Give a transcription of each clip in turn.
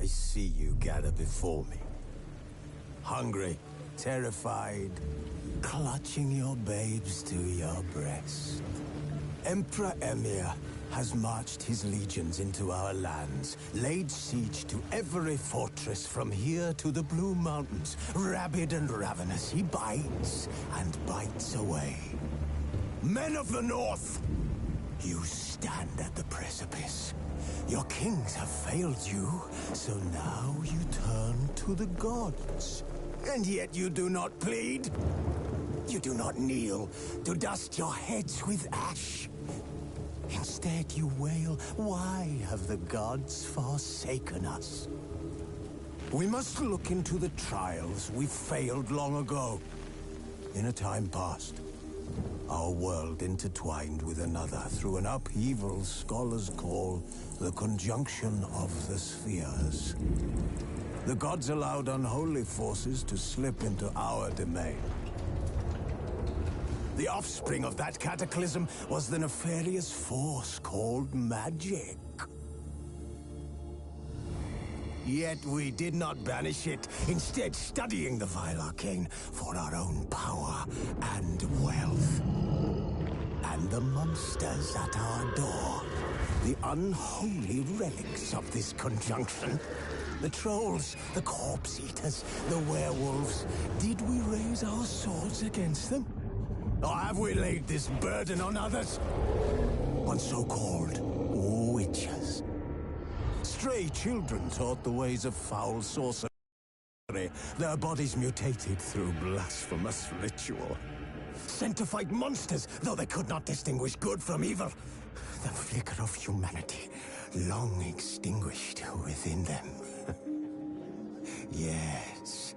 see you gather before me. Hungry, terrified, clutching your babes to your breast. Emperor Emir has marched his legions into our lands, laid siege to every fortress from here to the Blue Mountains. Rabid and ravenous, he bites and bites away. Men of the North, you stand at the precipice. Your kings have failed you, so now you turn to the gods. And yet you do not plead. You do not kneel to dust your heads with ash. Instead you wail, why have the gods forsaken us? We must look into the trials we failed long ago. In a time past, our world intertwined with another through an upheaval scholars call the conjunction of the spheres. The gods allowed unholy forces to slip into our domain. The offspring of that cataclysm was the nefarious force called magic. Yet we did not banish it, instead studying the vile arcane for our own power and wealth. And the monsters at our door, the unholy relics of this conjunction. The trolls, the corpse eaters, the werewolves. Did we raise our swords against them? Or have we laid this burden on others? On so-called witches. Stray children taught the ways of foul sorcery. Their bodies mutated through blasphemous ritual. Sent to fight monsters, though they could not distinguish good from evil. The flicker of humanity, long extinguished within them. Yes,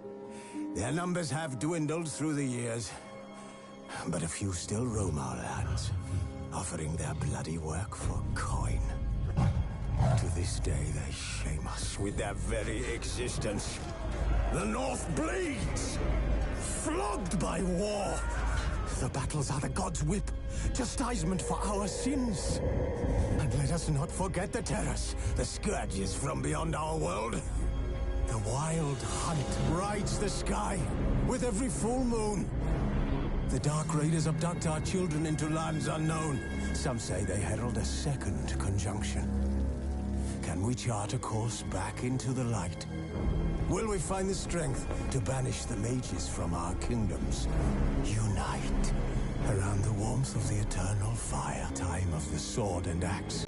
their numbers have dwindled through the years. But a few still roam our lands, offering their bloody work for coin. To this day, they shame us with their very existence. The North bleeds, flogged by war. The battles are the gods' whip, chastisement for our sins. And let us not forget the terrors, the scourges from beyond our world. The wild hunt rides the sky with every full moon. The Dark Raiders abduct our children into lands unknown. Some say they herald a second conjunction. Can we chart a course back into the light? Will we find the strength to banish the mages from our kingdoms? Unite around the warmth of the eternal fire. Time of the sword and axe.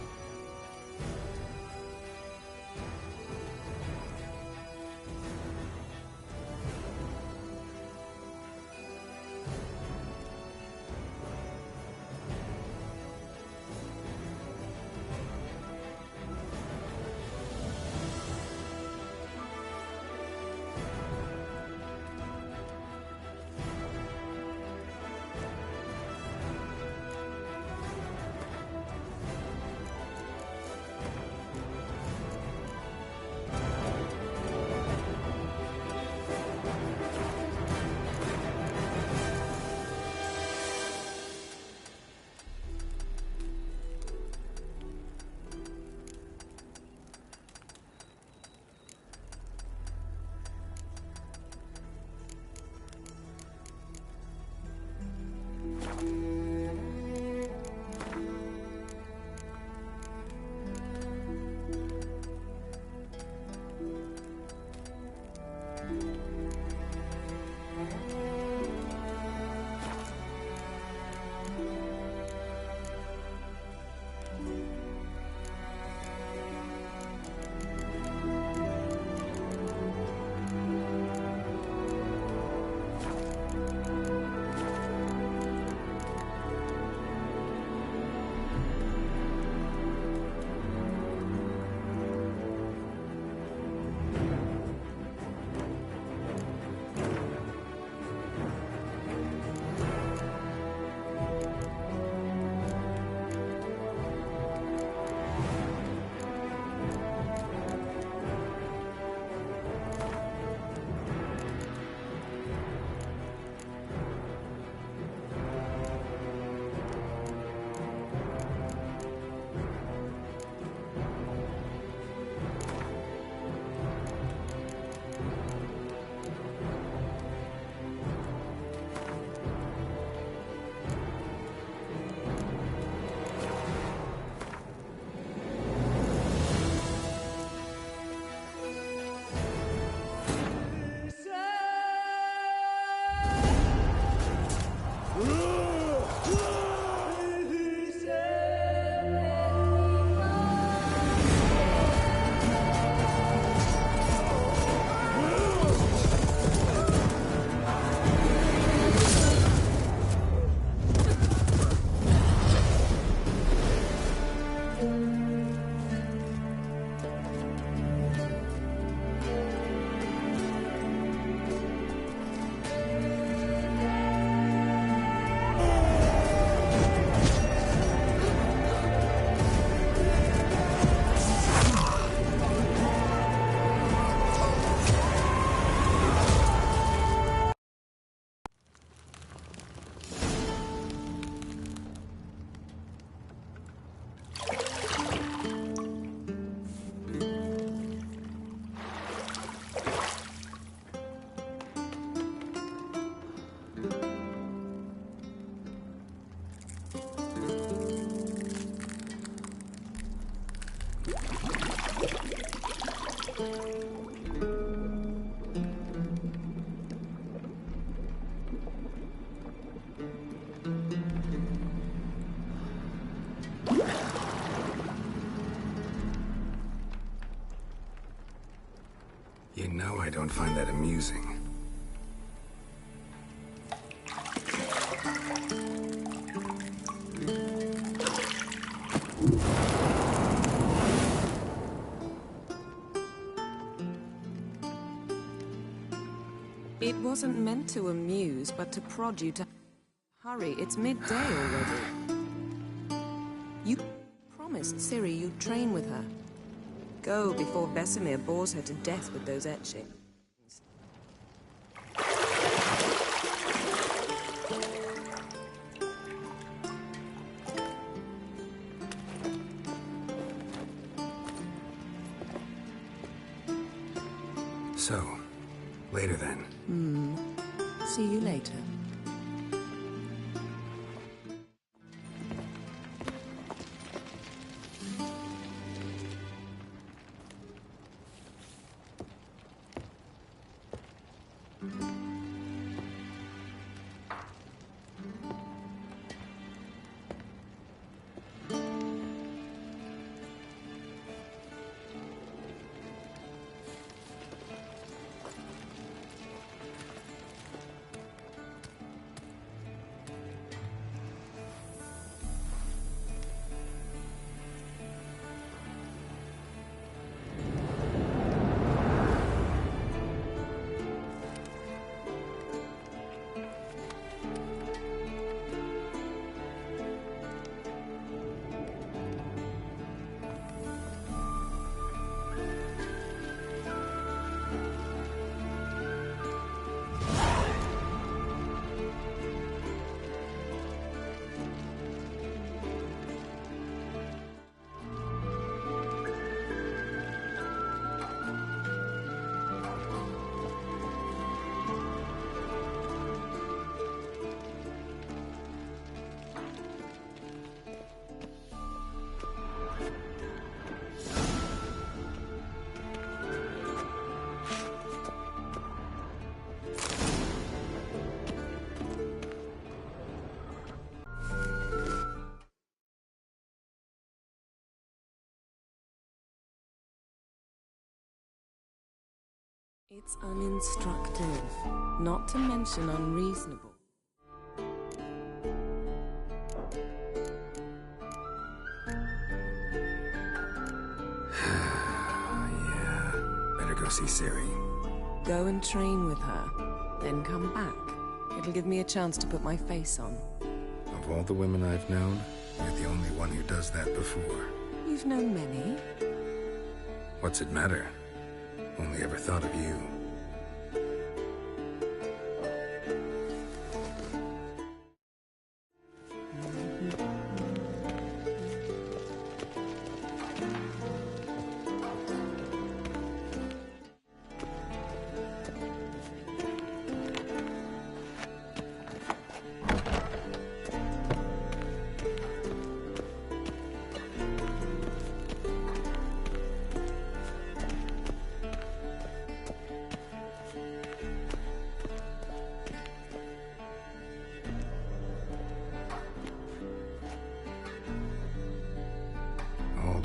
You know I don't find that amusing. It wasn't meant to amuse, but to prod you to... Hurry, it's midday already. You promised Ciri you'd train with her. Go before Vesemir bores her to death with those etchings. So, later then. See you later. It's uninstructive, not to mention unreasonable. Yeah, better go see Ciri. Go and train with her, then come back. It'll give me a chance to put my face on. Of all the women I've known, you're the only one who does that before. You've known many. What's it matter? Only ever thought of you.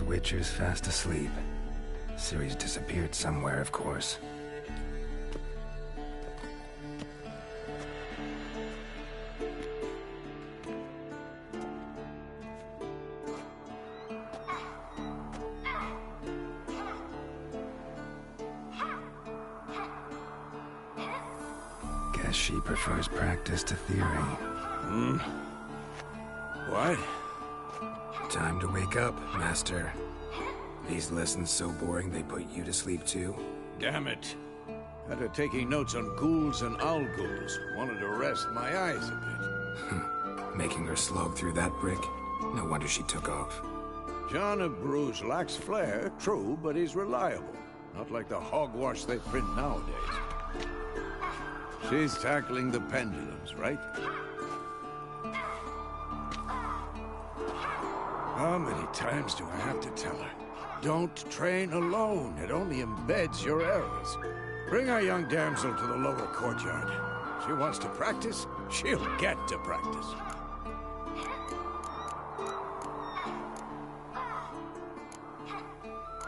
Witcher's fast asleep. Ciri's disappeared somewhere, of course. Guess she prefers practice to theory. What? Time to wake up, Master. These lessons so boring they put you to sleep too? Damn it. After taking notes on ghouls and owl-ghouls, wanted to rest my eyes a bit. Making her slog through that brick? No wonder she took off. John of Bruges lacks flair, true, but he's reliable. Not like the hogwash they print nowadays. She's tackling the pendulums, right? How many times do I have to tell her? Don't train alone. It only embeds your errors. Bring our young damsel to the lower courtyard. She wants to practice, she'll get to practice.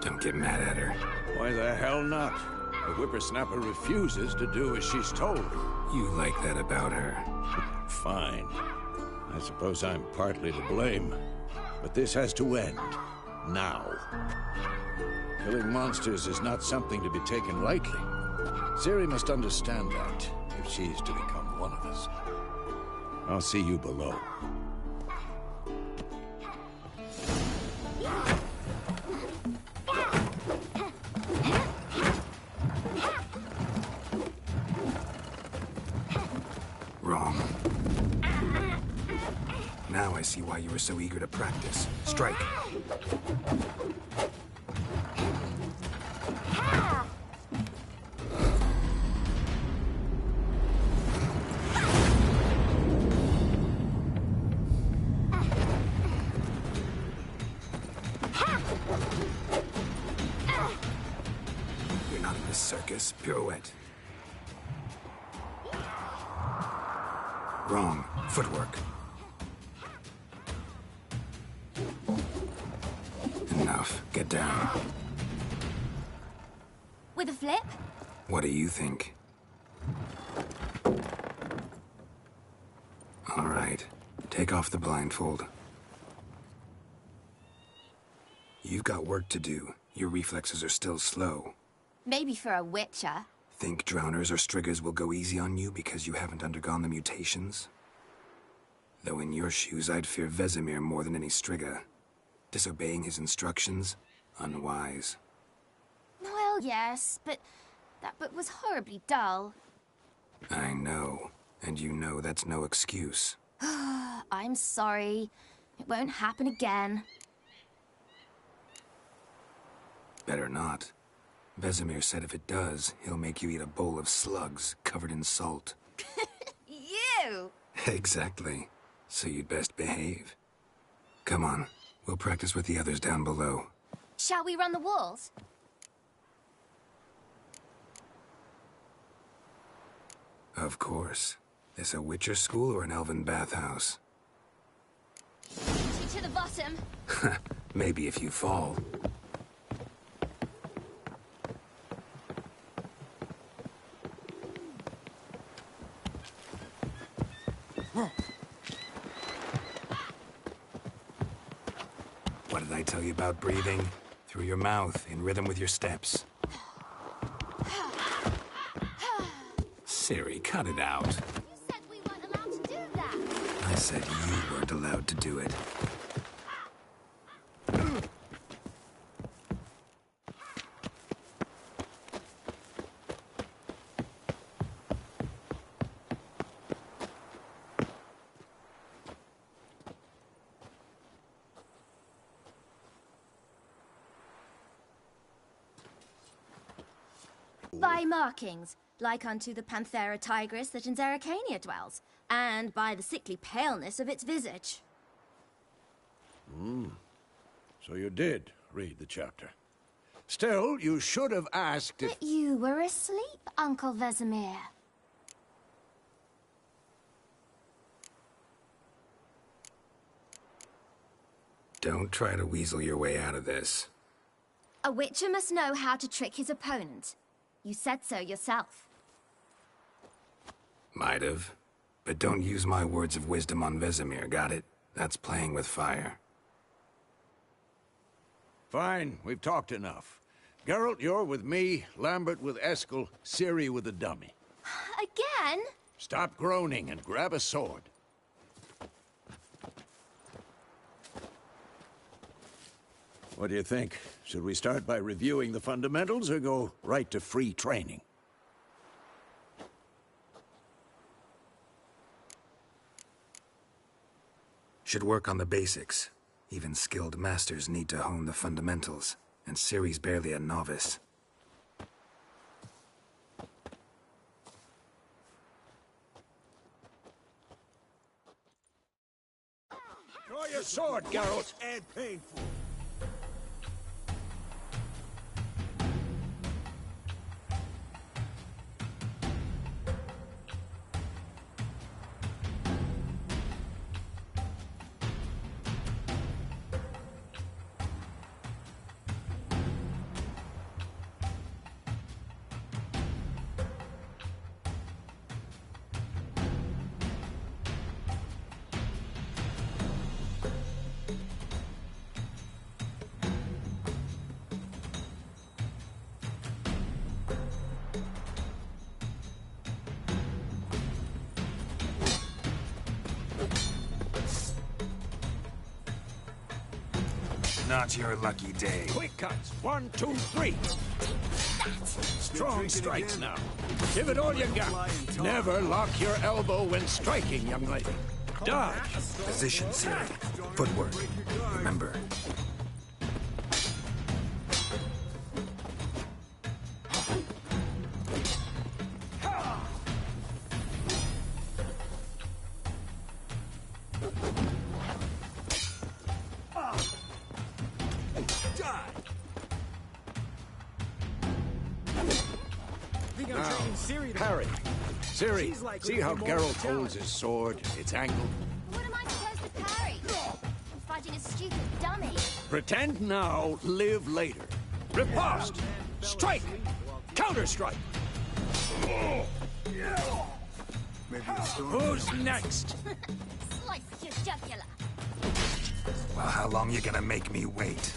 Don't get mad at her. Why the hell not? The whippersnapper refuses to do as she's told. You like that about her. Fine. I suppose I'm partly to blame. But this has to end. Now. Killing monsters is not something to be taken lightly. Ciri must understand that, if she is to become one of us. I'll see you below. Wrong. Now I see why you were so eager to practice. Strike. You're not in this circus. Pirouette. Wrong. Footwork. Enough. Get down. With a flip? What do you think? All right. Take off the blindfold. You've got work to do. Your reflexes are still slow. Maybe for a witcher. Think drowners or striggers will go easy on you because you haven't undergone the mutations? Though in your shoes, I'd fear Vesemir more than any strigger. Disobeying his instructions? Unwise. Well, yes, but that book was horribly dull. I know. And you know that's no excuse. I'm sorry. It won't happen again. Better not. Vesemir said if it does, he'll make you eat a bowl of slugs covered in salt. You! Exactly. So you'd best behave. Come on. We'll practice with the others down below. Shall we run the walls? Of course. This a Witcher school or an elven bathhouse? To the bottom. Maybe if you fall. What did I tell you about breathing? Through your mouth, in rhythm with your steps. Ciri, cut it out. You said we weren't allowed to do that. I said you weren't allowed to do it. By markings, like unto the Panthera tigris that in Zerrikania dwells, and by the sickly paleness of its visage. So you did read the chapter. Still, you should have asked if... But you were asleep, Uncle Vesemir. Don't try to weasel your way out of this. A witcher must know how to trick his opponent. You said so yourself. Might have. But don't use my words of wisdom on Vesemir, got it? That's playing with fire. Fine, we've talked enough. Geralt, you're with me, Lambert with Eskel, Ciri with the dummy. Again? Stop groaning and grab a sword. What do you think? Should we start by reviewing the fundamentals or go right to free training? Should work on the basics. Even skilled masters need to hone the fundamentals, and Ciri's barely a novice. Draw your sword, Geralt! And painful. not your lucky day. Quick cuts. 1, 2, 3. Strong strikes now. Give it all you got. Never lock your elbow when striking, young lady. Dodge. Position, Siri. Footwork. Remember. Parry. Siri, see how Geralt holds his sword? It's angled. What am I supposed to parry? I'm fighting a stupid dummy. Pretend now, live later. Riposte! Strike! Counter-strike! Who's next? Slice your jugular. Well, how long you gonna make me wait?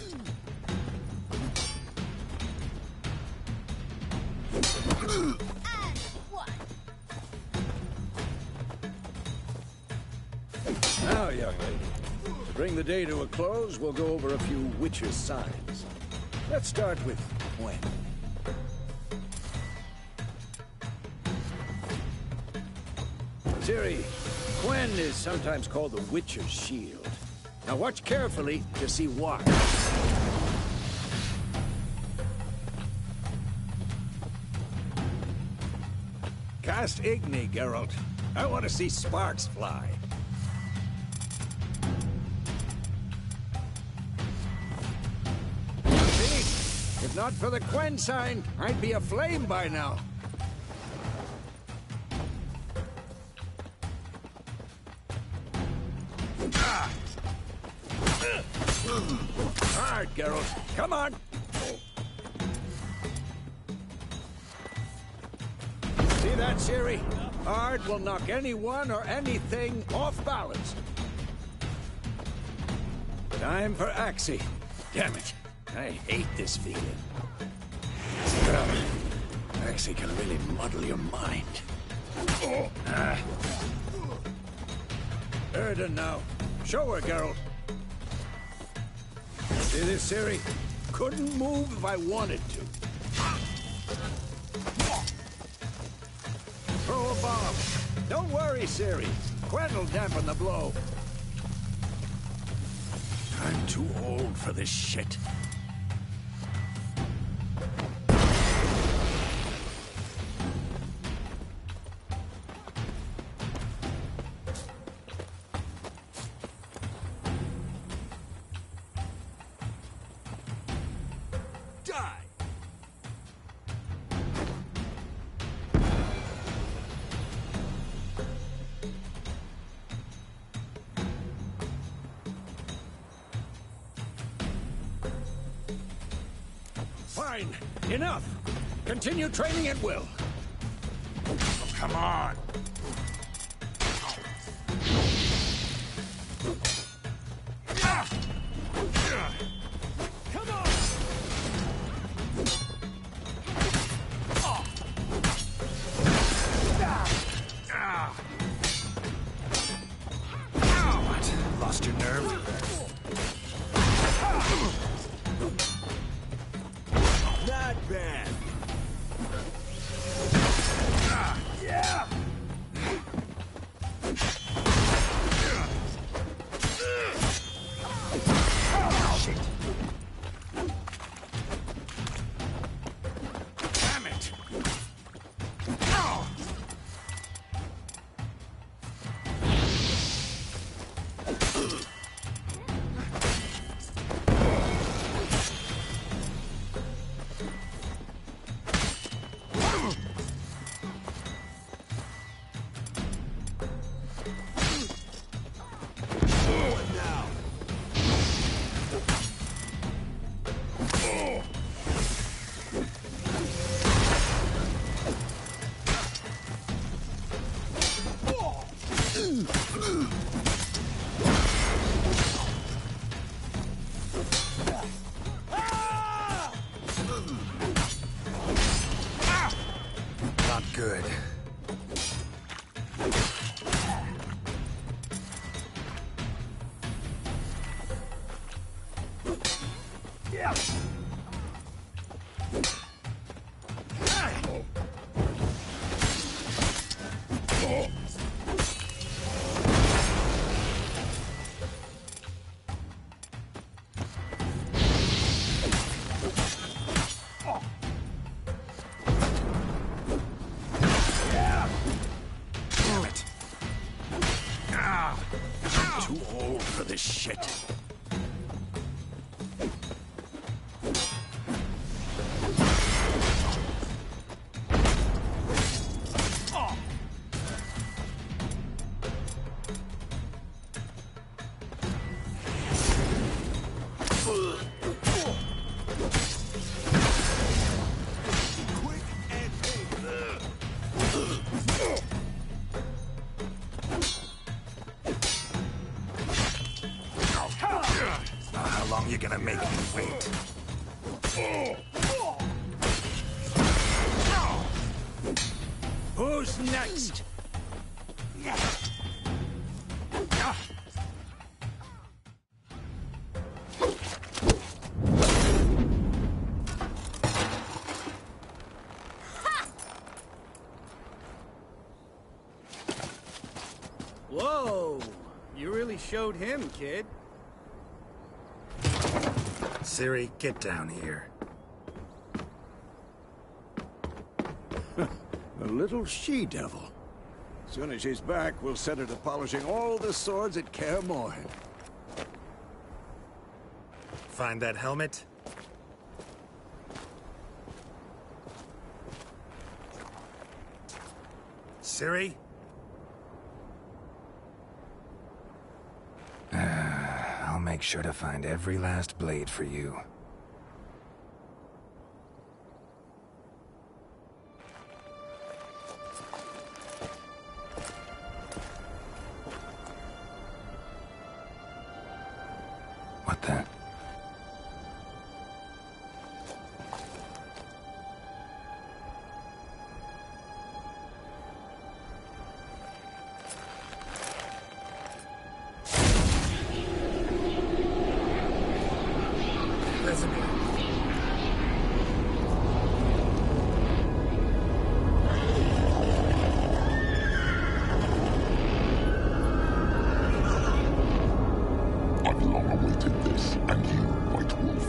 And one. Now, young lady, to bring the day to a close, we'll go over a few witches' signs. Let's start with Gwen. Ciri, Gwen is sometimes called the Witcher's Shield. Now watch carefully to see why. Cast Igni, Geralt. I want to see sparks fly. See? If not for the Gwen sign, I'd be aflame by now. Hard, Geralt. Come on. See that, Ciri? Hard will knock anyone or anything off balance. Time for Axii. Damn it. I hate this feeling. Axii can really muddle your mind. Erden now. Show her, Geralt. See this, Ciri? Couldn't move if I wanted to. Throw a bomb. Don't worry, Ciri. Gwen will dampen the blow. I'm too old for this shit. Fine. Enough. Continue training at will. Oh, come on. Come on. What? Lost your nerve? Not bad. Yeah. Shit. Damn it. Not good. gonna make me wait. Who's next? Whoa! You really showed him, kid. Ciri, get down here. The little she-devil. Soon as she's back, we'll set her to polishing all the swords at Kaer Morhen. Find that helmet? Ciri? I'll make sure to find every last blade for you. What the? I've long awaited this, and you, White Wolf.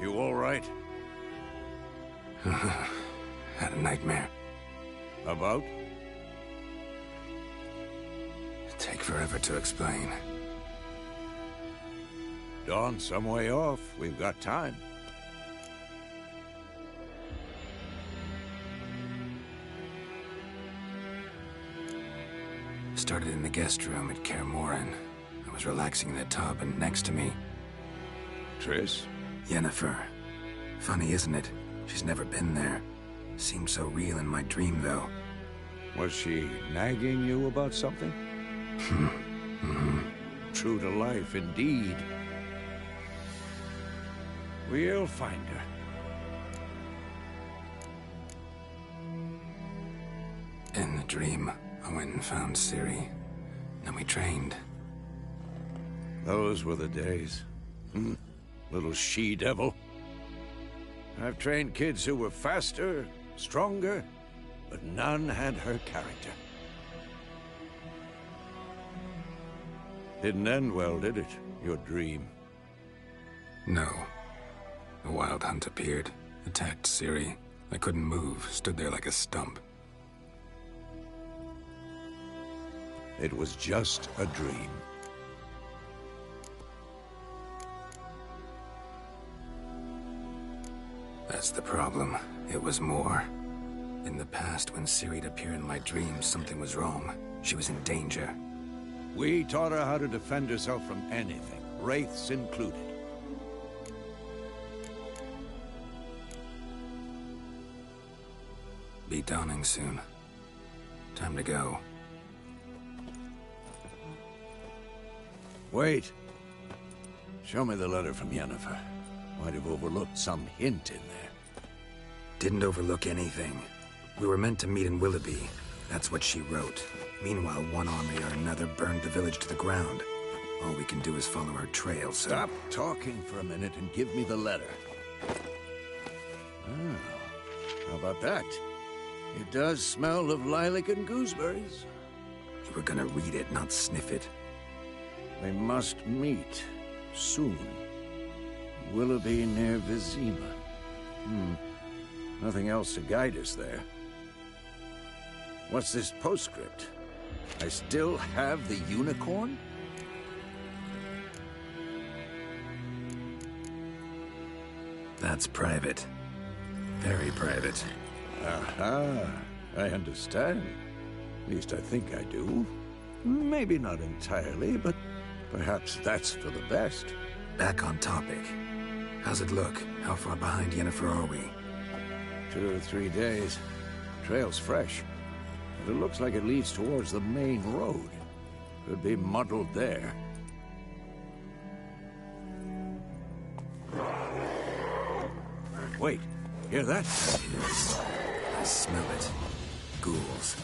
You all right? Had a nightmare. About? Take forever to explain. Dawn's some way off. We've got time. Started in the guest room at Kaer Morhen. I was relaxing in the tub, and next to me, Triss? Yennefer. Funny, isn't it? She's never been there. Seemed so real in my dream, though. Was she nagging you about something? True to life, indeed. We'll find her. In the dream, I went and found Ciri. Then we trained. Those were the days. Little she-devil. I've trained kids who were faster, stronger, but none had her character. Didn't end well, did it? Your dream? No. A wild hunt appeared, attacked Ciri. I couldn't move, stood there like a stump. It was just a dream. That's the problem. It was more. In the past, when Ciri'd appear in my dreams, something was wrong. She was in danger. We taught her how to defend herself from anything, wraiths included. Be dawning soon. Time to go. Wait. Show me the letter from Yennefer. Might have overlooked some hint in there. Didn't overlook anything. We were meant to meet in Willoughby. That's what she wrote. Meanwhile, one army or another burned the village to the ground. All we can do is follow her trail, so... Stop talking for a minute and give me the letter. Ah, how about that? It does smell of lilac and gooseberries. You were gonna read it, not sniff it. We must meet. Soon. Willoughby near Vizima. Nothing else to guide us there. What's this postscript? I still have the unicorn? That's private. Very private. Aha, I understand. At least I think I do. Maybe not entirely, but perhaps that's for the best. Back on topic. How's it look? How far behind Yennefer are we? 2 or 3 days. Trail's fresh. But it looks like it leads towards the main road. Could be muddled there. Wait, hear that? Yes. I smell it. Ghouls.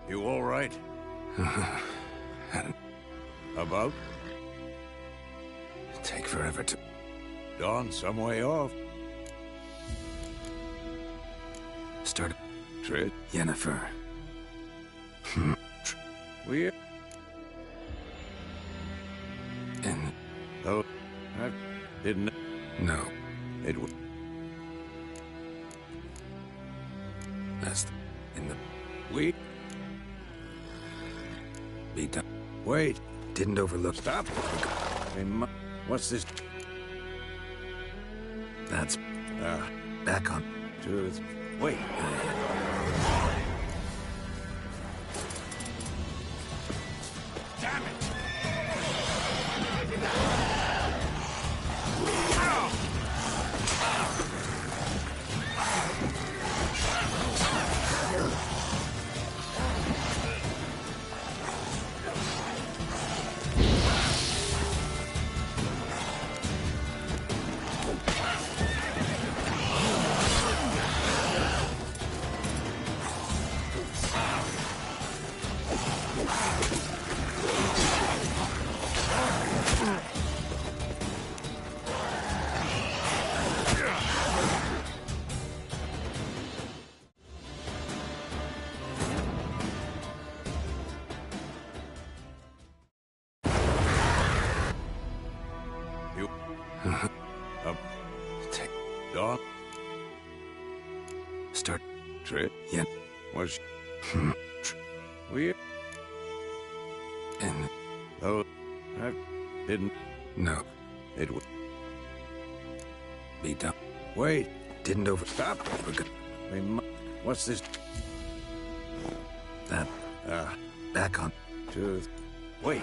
You all right? About? Take forever to... Dawn some way off. Start... Tritt, Yennefer. we... And... Oh, I didn't... No. It was... That's... In the... We... Be done. Wait. Didn't overlook... Stop. What's this? That's... Ah, Back on... truth. Wait. Damn it! You... Take... Dawn? Start... Tritt? Yen... Was... We... And... Oh, I didn't... No. It would... Be done. Wait. Didn't over... Stop. We're good. What's this? That... Ah, Back on... truth. Wait.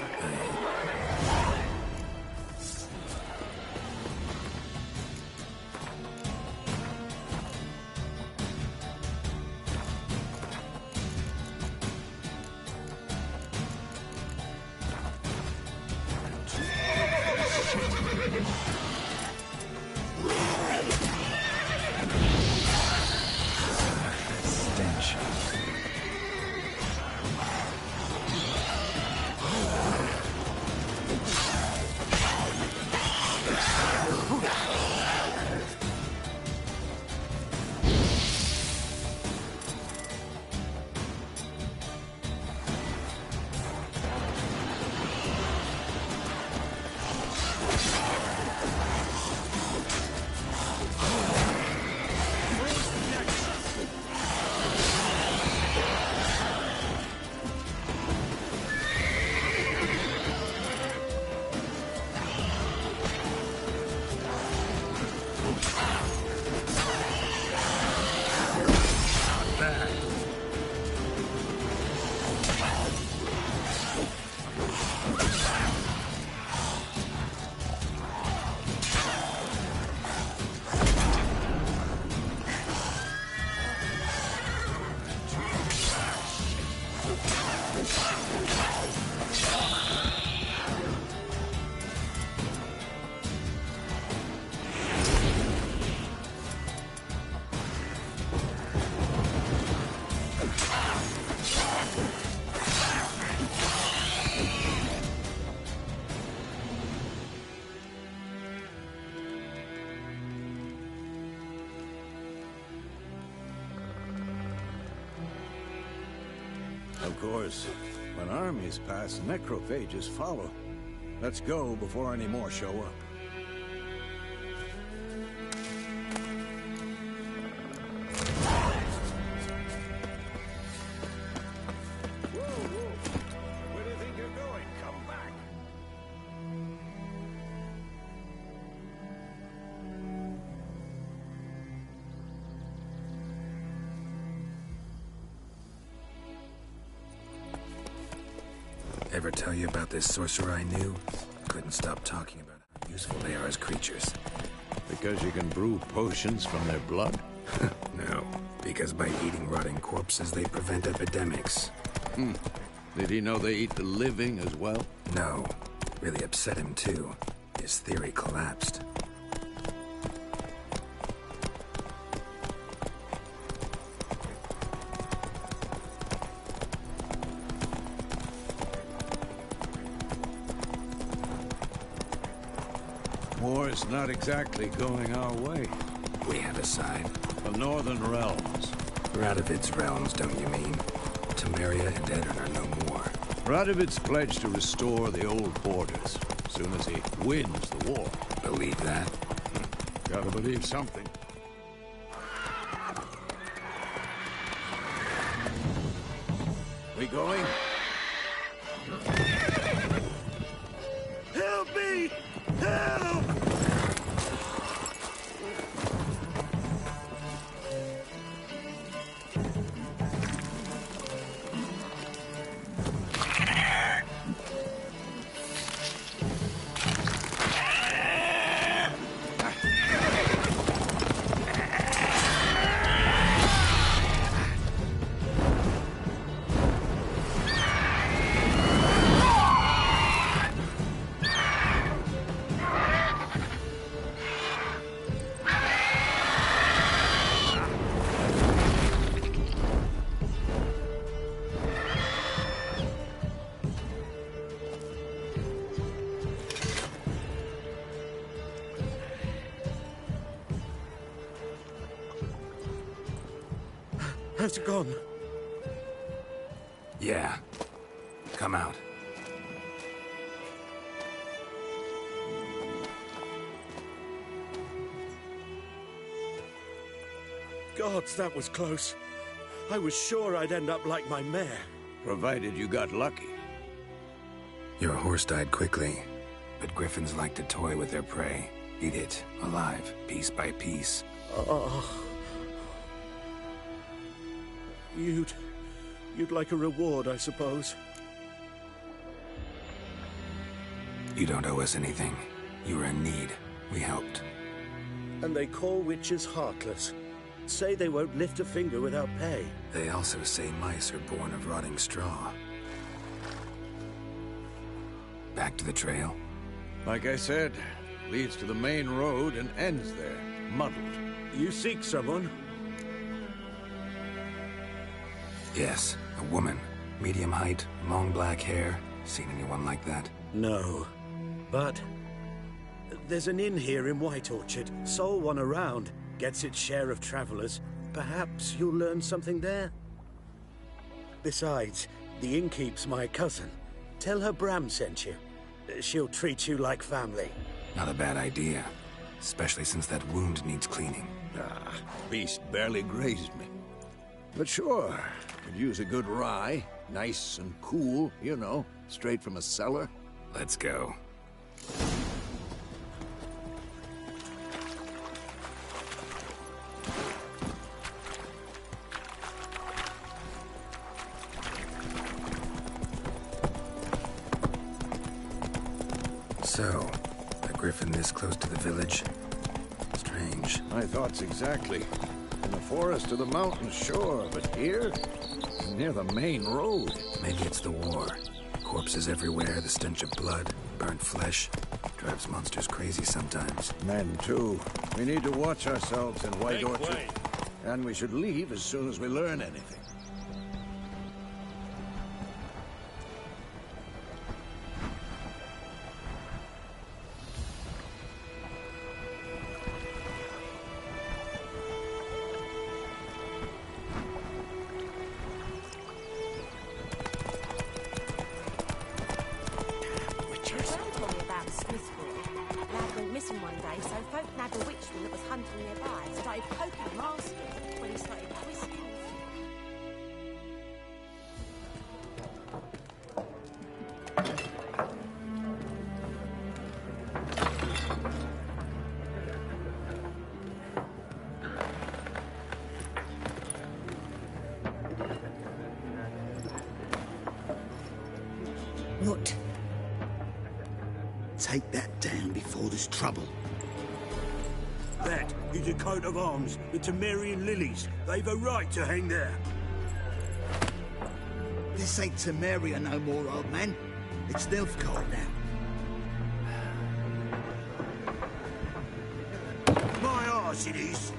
Stench. Of course, when armies pass, necrophages follow. Let's go before any more show up. Where do you think you're going? Come back! Ever tell you about this sorcerer I knew? Couldn't stop talking about how useful they are as creatures. Because you can brew potions from their blood? No, because by eating rotting corpses, they prevent epidemics. Did he know they eat the living as well? No, really upset him too. His theory collapsed. War's not exactly going our way. We have a side. The Northern Realms. Radovid's realms, don't you mean? Temeria and Edirn are no more. Radovid's pledged to restore the old borders as soon as he wins the war. Believe that? Gotta believe something. We going? Help me! Help! Has it gone? Yeah. Come out. Gods, that was close. I was sure I'd end up like my mare. Provided you got lucky. Your horse died quickly, but griffins like to toy with their prey. Eat it, alive, piece by piece. You'd like a reward, I suppose. You don't owe us anything. You were in need. We helped. And they call witches heartless. Say they won't lift a finger without pay. They also say mice are born of rotting straw. Back to the trail? Like I said, leads to the main road and ends there, muddled. You seek someone? Yes, a woman. Medium height, long black hair. Seen anyone like that? No. But there's an inn here in White Orchard. Sole one around. Gets its share of travelers. Perhaps you'll learn something there? Besides, the innkeep's my cousin. Tell her Bram sent you. She'll treat you like family. Not a bad idea. Especially since that wound needs cleaning. Beast barely grazed me. But sure, could use a good rye. Nice and cool, you know, straight from a cellar. Let's go. So, a griffin this close to the village? Strange. My thoughts exactly. In the forest or the mountains, sure, but here? Near the main road. Maybe it's the war. Corpses everywhere, the stench of blood, burnt flesh. Drives monsters crazy sometimes. Men, too. We need to watch ourselves in White Orchard. And we should leave as soon as we learn anything. started poking Master when he started twisting. What? Take that down before there's trouble. That is a coat of arms, the Temerian lilies. They've a right to hang there. This ain't Temeria no more, old man. It's Nilfgaard now. My arse it is.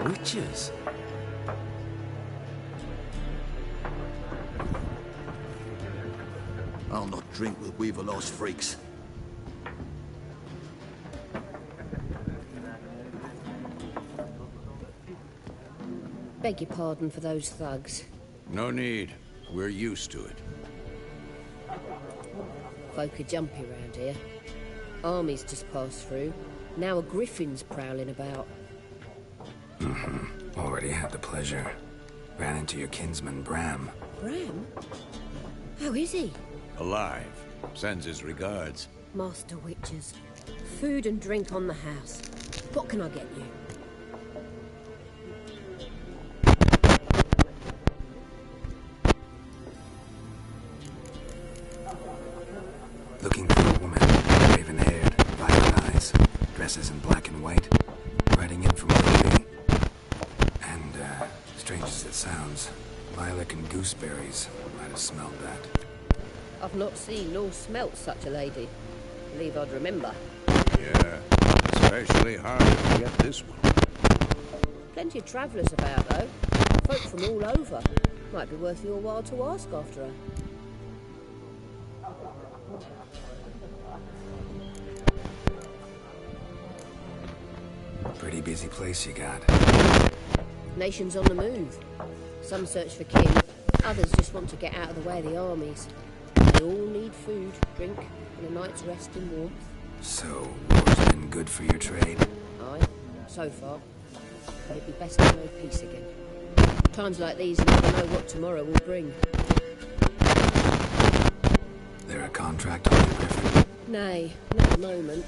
Witches? I'll not drink with Weaverlost freaks. Beg your pardon for those thugs. No need. We're used to it. Folk are jumpy round here. Armies just passed through. Now a griffin's prowling about. Already had the pleasure. Ran into your kinsman, Bram. Bram? How is he? Alive. Sends his regards. Master Witches. Food and drink on the house. What can I get you? Looking for a woman. Raven-haired, violet eyes. Dresses in black and white. Riding in from Italy. And, strange as it sounds, lilac and gooseberries. Might have smelled that. I've not seen nor smelt such a lady. Believe I'd remember. Yeah, especially hard to get this one. Plenty of travellers about, though. Folk from all over. Might be worth your while to ask after her. Pretty busy place you got. Nations on the move. Some search for kin, others just want to get out of the way of the armies. They all need food, drink, and a night's rest in warmth. So, war's been good for your trade? Aye, so far. But it'd be best to know peace again. Times like these, you never know what tomorrow will bring. There a contract on the Griffin? Nay, not at the moment.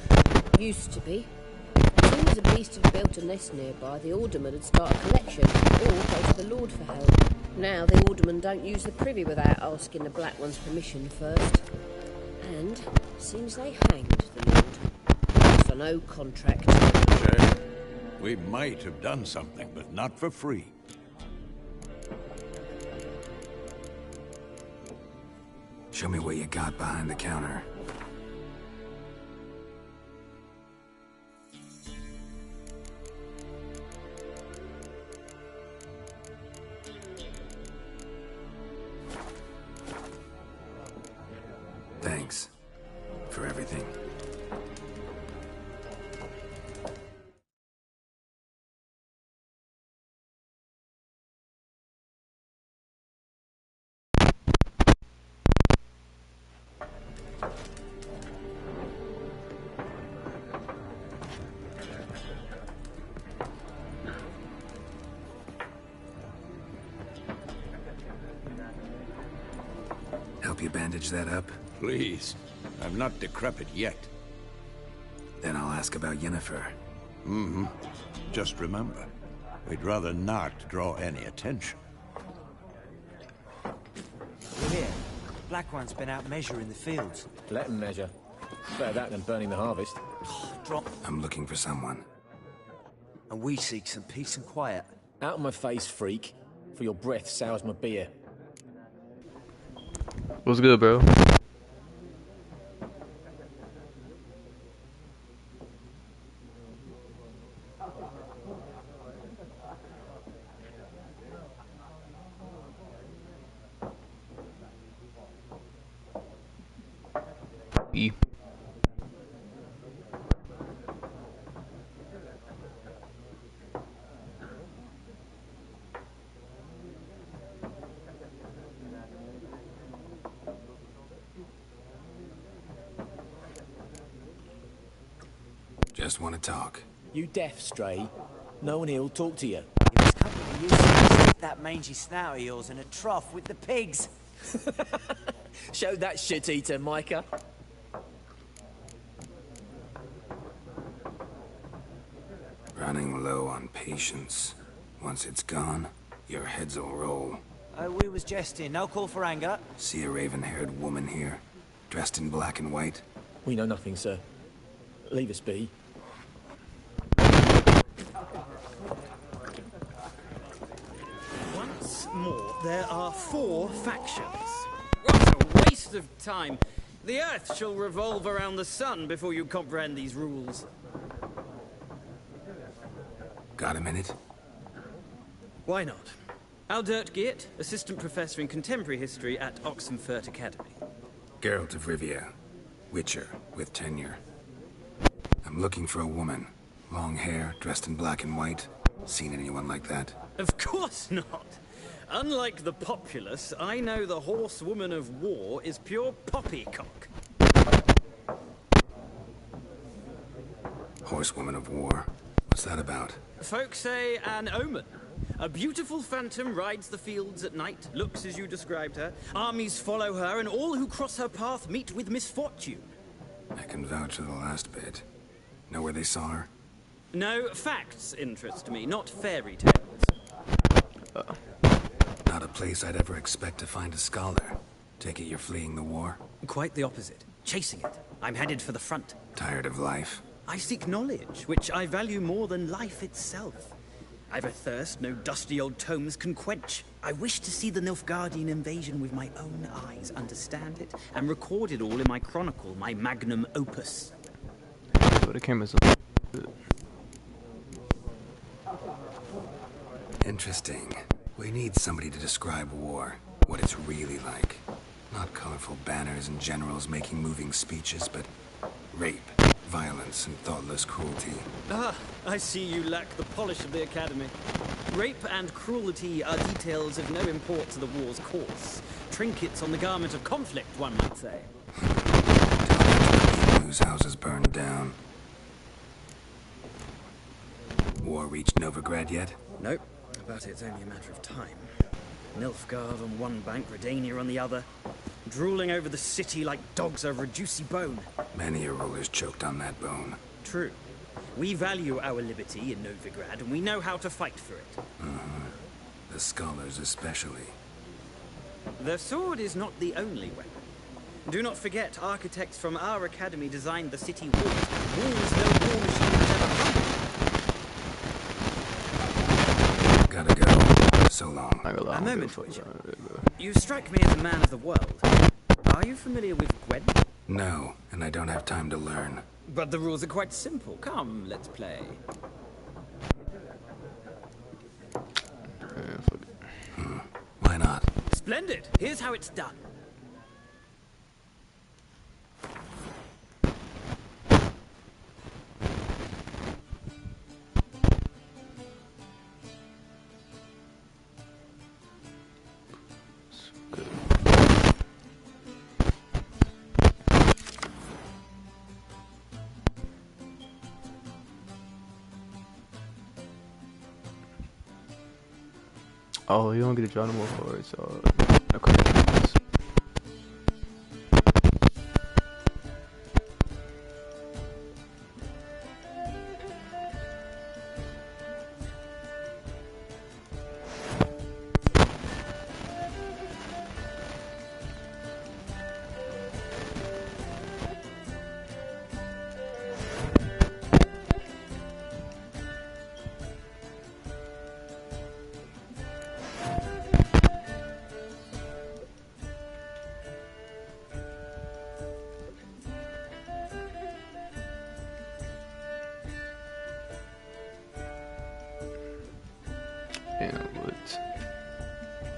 Used to be. As soon as a beast had built a nest nearby, the alderman would start a collection, or go to the Lord for help. Now the aldermen don't use the privy without asking the Black One's permission first. And seems they hanged the Lord. For no contract. Jay, we might have done something, but not for free. Show me what you got behind the counter. Thanks for everything. Help you bandage that up? Please. I'm not decrepit yet. Then I'll ask about Yennefer. Mm-hmm. Just remember, we'd rather not draw any attention. Here, Black One's been out measuring the fields. Let him measure. Better that than burning the harvest. Drop. I'm looking for someone. And we seek some peace and quiet. Out of my face, freak. For your breath sours my beer. What's good, bro? Just want to talk. You deaf, Stray? No one here'll talk to you. It was company used to stick that mangy snout of yours in a trough with the pigs. Show that shit-eater, Micah. Running low on patience. Once it's gone, your heads will roll. Oh, we was jesting. No call for anger. See a raven-haired woman here, dressed in black and white? We know nothing, sir. Leave us be. Once more, there are 4 factions. What a waste of time. The Earth shall revolve around the sun before you comprehend these rules. Got a minute? Why not? Aldert Geert, Assistant Professor in Contemporary History at Oxenfurt Academy. Geralt of Rivia. Witcher, with tenure. I'm looking for a woman. Long hair, dressed in black and white. Seen anyone like that? Of course not. Unlike the populace, I know the horsewoman of war is pure poppycock. Horsewoman of war? What's that about? Folk say an omen. A beautiful phantom rides the fields at night, looks as you described her. Armies follow her, and all who cross her path meet with misfortune. I can vouch for the last bit. Know where they saw her? No, facts interest me, not fairy tales. Not a place I'd ever expect to find a scholar. Take it you're fleeing the war? Quite the opposite. Chasing it. I'm headed for the front. Tired of life? I seek knowledge, which I value more than life itself. I've a thirst no dusty old tomes can quench. I wish to see the Nilfgaardian invasion with my own eyes, understand it, and record it all in my chronicle, my magnum opus. Interesting. We need somebody to describe war, what it's really like. Not colorful banners and generals making moving speeches, but rape, violence, and thoughtless cruelty. Ah, I see you lack the polish of the Academy. Rape and cruelty are details of no import to the war's course. Trinkets on the garment of conflict, one might say. Whose houses burned down. War reached Novigrad yet? Nope, but it's only a matter of time. Nilfgaard on one bank, Redania on the other, drooling over the city like dogs over a juicy bone. Many a ruler's choked on that bone. True. We value our liberty in Novigrad, and we know how to fight for it. The scholars especially. The sword is not the only weapon. Do not forget, architects from our academy designed the city walls. Walls no war machine has ever crumbled. Gotta go. So long. A moment, Witcher. You strike me as a man of the world. Are you familiar with Gwen? No, and I don't have time to learn. But the rules are quite simple. Come, let's play. Why not? Splendid! Here's how it's done. Oh, you don't get to draw no more cards. Okay.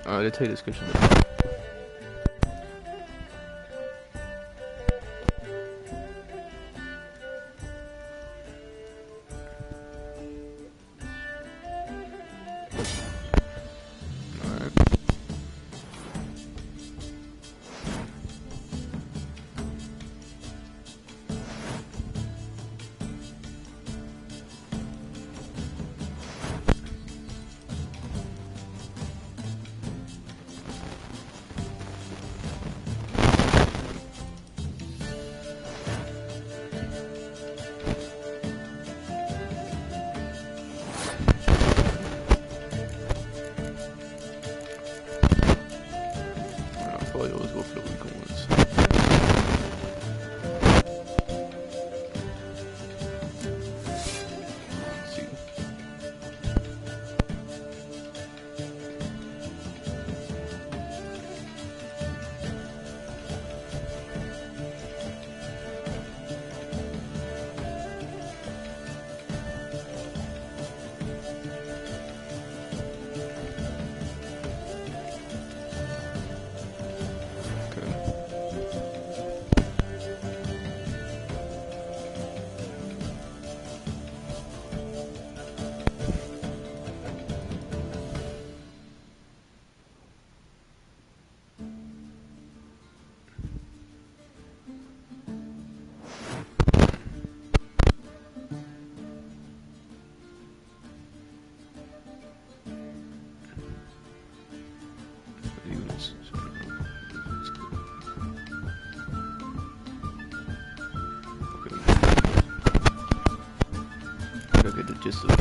Alright, I'll tell you the description. the gist of it.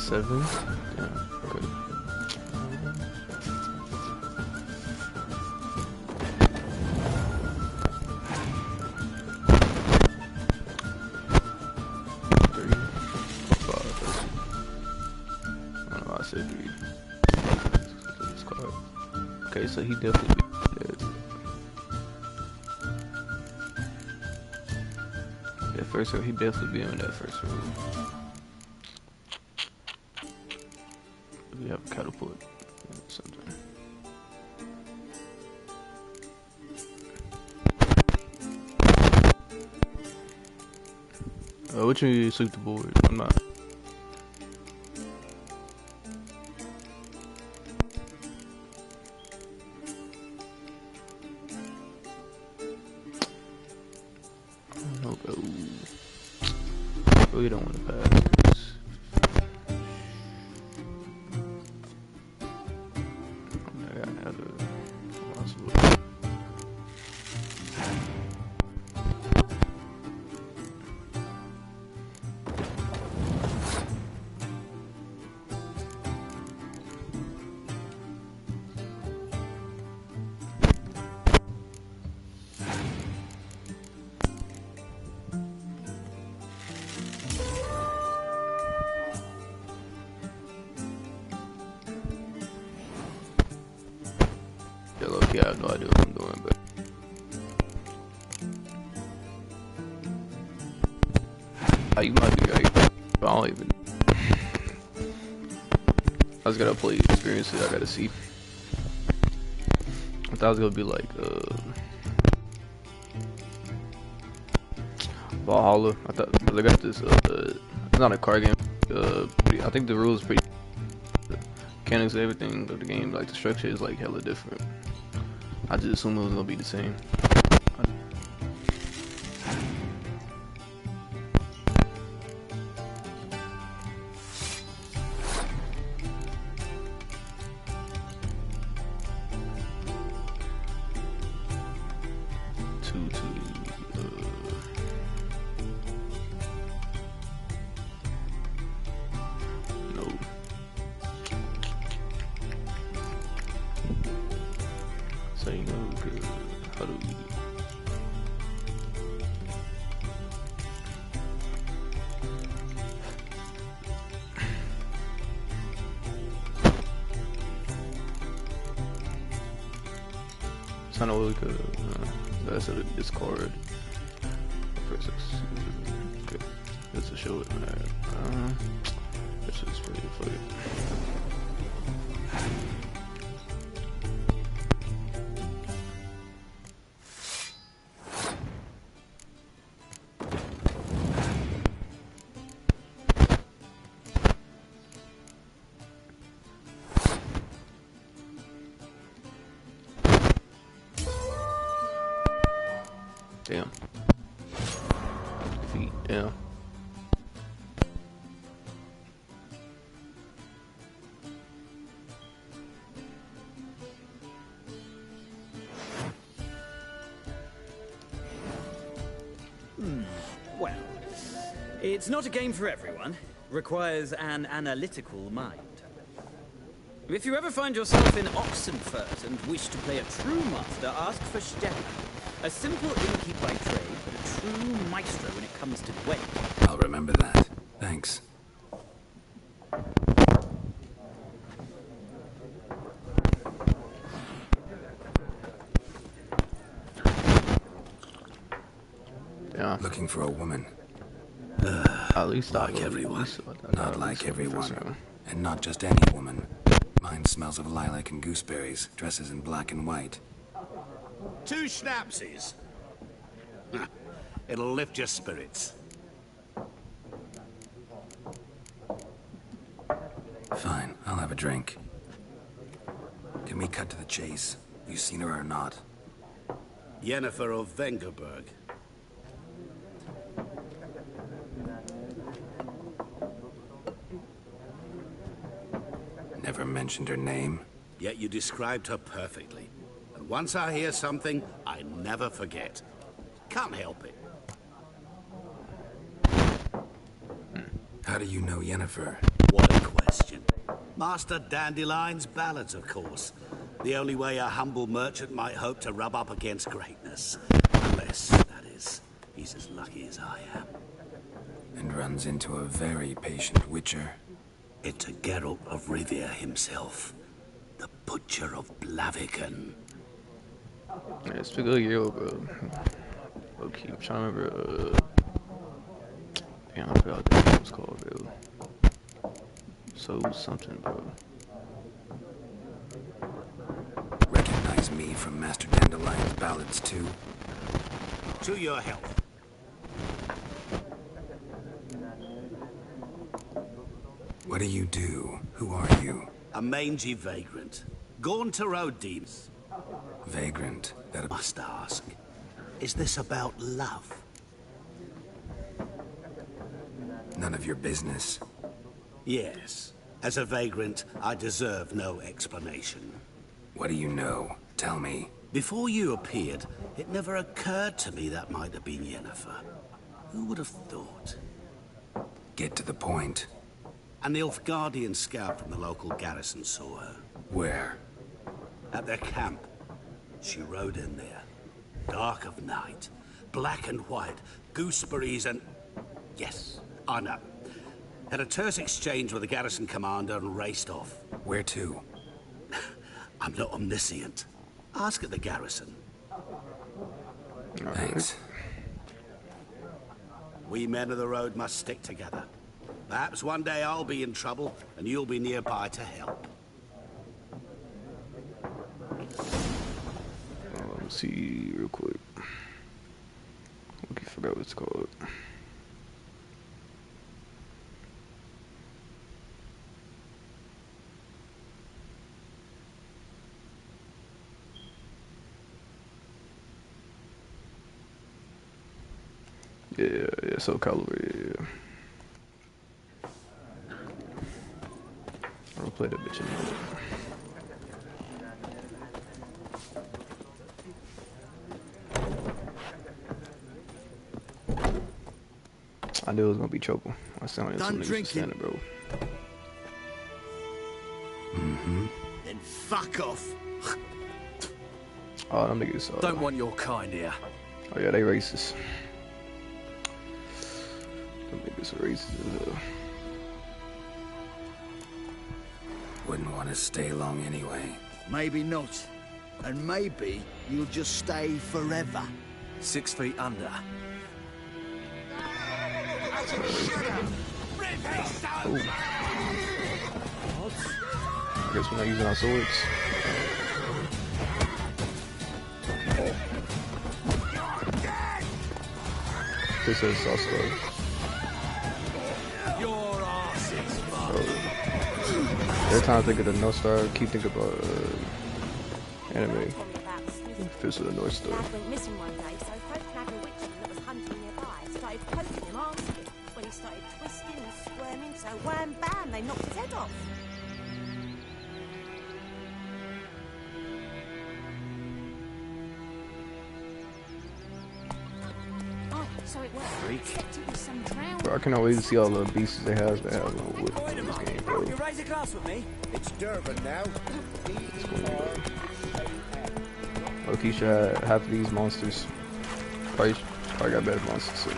Seven? Yeah, good. Three, five. I don't know why I said three. This card. Okay, so he definitely be dead. That first row, he definitely be in that first row. We have a catapult. Something. Which one you sweep the board? I'm not. No go. Really don't want to pass this. Yeah, I have no idea what I'm doing, but you might be right. But I don't even. I just gotta play, experience it. I gotta see. I thought it was gonna be like Valhalla. I thought I got this. It's not a card game. I think the rules pretty. The mechanics, everything of the game, like the structure is like hella different. I just assumed it was gonna be the same. So you know, how do we? So I know we could. That's a discard. Okay, just to show it, man. This is pretty funny. Damn. Feet down. Well, it's not a game for everyone. Requires an analytical mind. If you ever find yourself in Oxenfurt and wish to play a true master, ask for Stefan. A simple innkeep by trade, but a true maestro when it comes to Gwent. I'll remember that. Thanks. Yeah. Looking for a woman. At least like everyone. Not like everyone. And not just any woman. Mine smells of lilac and gooseberries, dresses in black and white. 2 schnapsies. It'll lift your spirits. Fine, I'll have a drink. Can we cut to the chase? You seen her or not? Yennefer of Vengerberg. Never mentioned her name. Yet you described her perfectly. And once I hear something, I never forget. Can't help it. How do you know Yennefer? What a question. Master Dandelion's ballads, of course. The only way a humble merchant might hope to rub up against greatness. Unless, that is, he's as lucky as I am. And runs into a very patient witcher. Into Geralt of Rivia himself. The Butcher of Blaviken. Yeah, speaking of Geralt, bro. Okay, I'm trying to remember, damn, I forgot what that game was called, bro. So something, bro. Recognize me from Master Dandelion's ballads, too? To your health. What do you do? Who are you? A mangy vagrant. Gone to Rhodes. Vagrant? That I must ask. Is this about love? None of your business. Yes. As a vagrant, I deserve no explanation. What do you know? Tell me. Before you appeared, it never occurred to me that might have been Yennefer. Who would have thought? Get to the point. An Nilfgaardian scout from the local garrison saw her. Where? At their camp. She rode in there. Dark of night. Black and white. Gooseberries and... Yes, I know. Had a terse exchange with the garrison commander and raced off. Where to? I'm not omniscient. Ask at the garrison. Thanks. We men of the road must stick together. Perhaps one day I'll be in trouble, and you'll be nearby to help. Let me see real quick. Okay, forgot what it's called. Yeah, Soul Calibur, yeah. I don't play that bitch anymore. I knew it was gonna be trouble. I sounded some niggas standing, bro. Then fuck off. Oh, them niggas. Don't want your kind here. Oh yeah, they racist. Them niggas are racist. Wouldn't want to stay long anyway. Maybe not. And maybe you'll just stay forever. 6 feet under. Ooh. I guess we're not using our swords. This is also. Every time I think of the North Star, I keep thinking about anime. Fist of the North Star. Went missing one day, so folk had a witchman that was hunting nearby and started poking him, asking. When he started twisting and squirming, so wham bam, they knocked his head off. Oh, so it worked. Except it was some drowned. Bro, I cannot wait to see all the beasts they have in this game, bro. You raise a glass with me? It's Durban now. Loki should have these monsters. Probably got better monsters. So,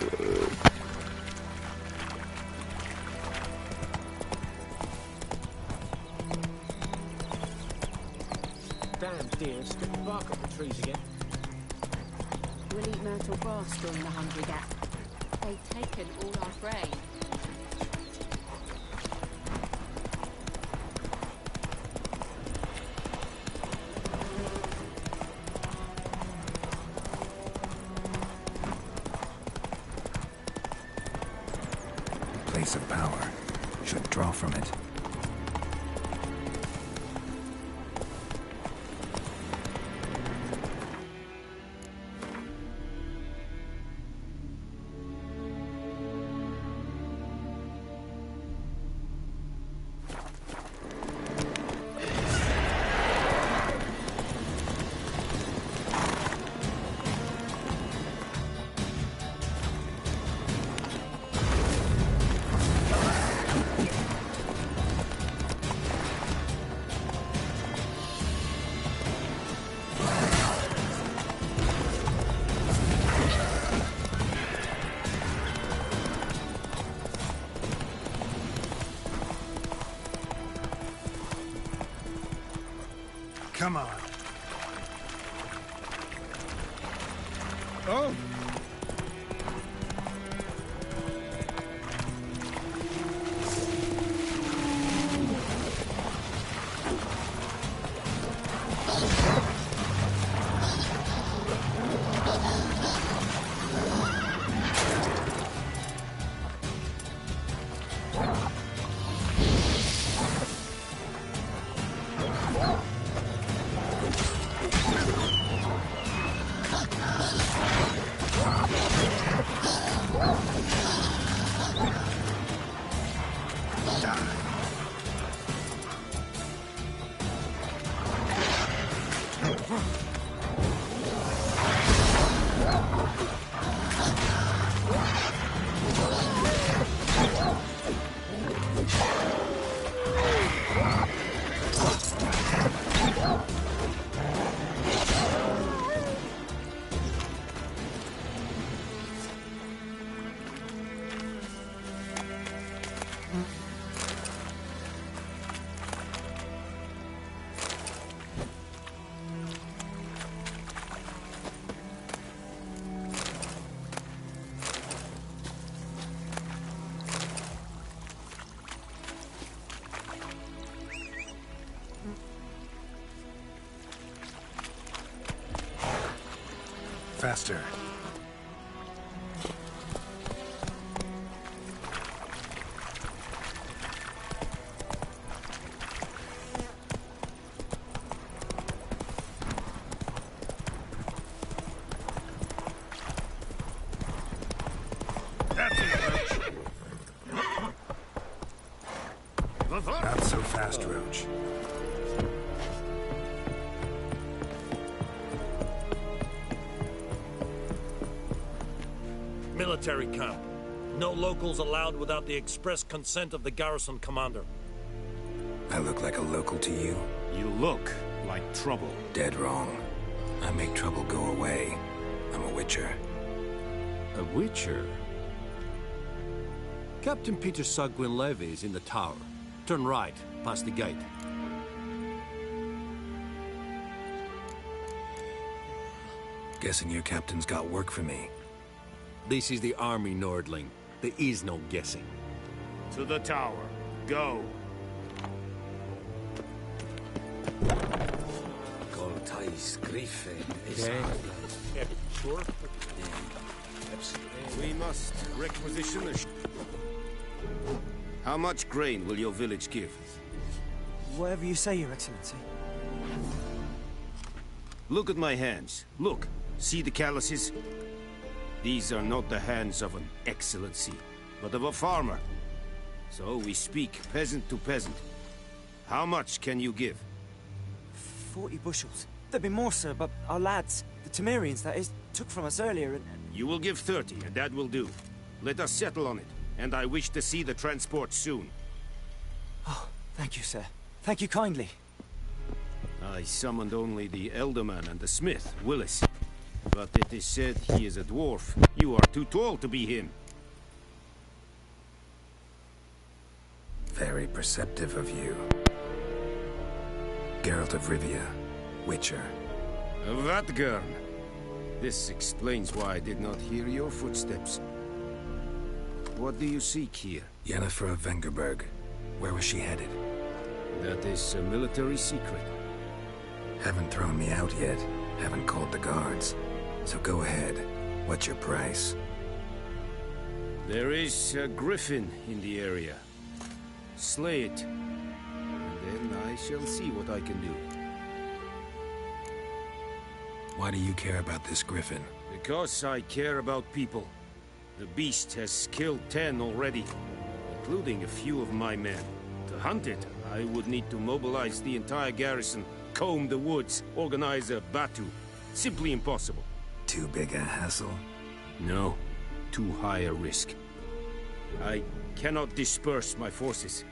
Damn deer, strip the bark off the trees again. We'll eat myrtle grass during the hungry gap. They've taken all our grain. should draw from it. Come on. Oh! Faster. Not so fast, Roach. Military camp. No locals allowed without the express consent of the garrison commander. I look like a local to you? You look like trouble. Dead wrong. I make trouble go away. I'm a witcher. A witcher? Captain Peter Saar Gwynleve is in the tower. Turn right, past the gate. Guessing your captain's got work for me. This is the army, Nordling. There is no guessing. To the tower. Go. Sure. We must requisition a How much grain will your village give? Whatever you say, Your Excellency. Look at my hands. Look. See the calluses? These are not the hands of an excellency, but of a farmer. So we speak peasant to peasant. How much can you give? 40 bushels. There'd be more, sir, but our lads, the Temerians, that is, took from us earlier and... You will give 30, and that will do. Let us settle on it, and I wish to see the transport soon. Oh, thank you, sir. Thank you kindly. I summoned only the Elderman and the smith, Willis. But it is said he is a dwarf. You are too tall to be him. Very perceptive of you. Geralt of Rivia, Witcher. Vatt'ghern. This explains why I did not hear your footsteps. What do you seek here? Yennefer of Vengerberg. Where was she headed? That is a military secret. Haven't thrown me out yet. Haven't called the guards. So go ahead. What's your price? There is a griffin in the area. slay it. And then I shall see what I can do. Why do you care about this griffin? Because I care about people. The beast has killed 10 already, including a few of my men. To hunt it, I would need to mobilize the entire garrison, comb the woods, organize a batu. Simply impossible. Too big a hassle? No, too high a risk. I cannot disperse my forces.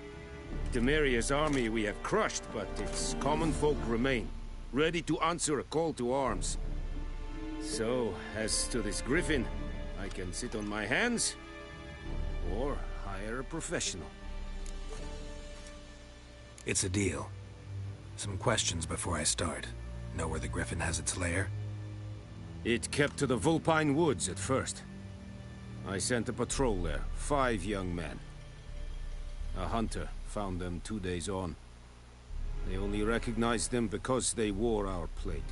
Temeria's army we have crushed, but its common folk remain, ready to answer a call to arms. So, as to this griffin, I can sit on my hands, or hire a professional. It's a deal. Some questions before I start. Know where the griffin has its lair? It kept to the Vulpine Woods at first. I sent a patrol there, 5 young men. A hunter found them 2 days on. They only recognized them because they wore our plate.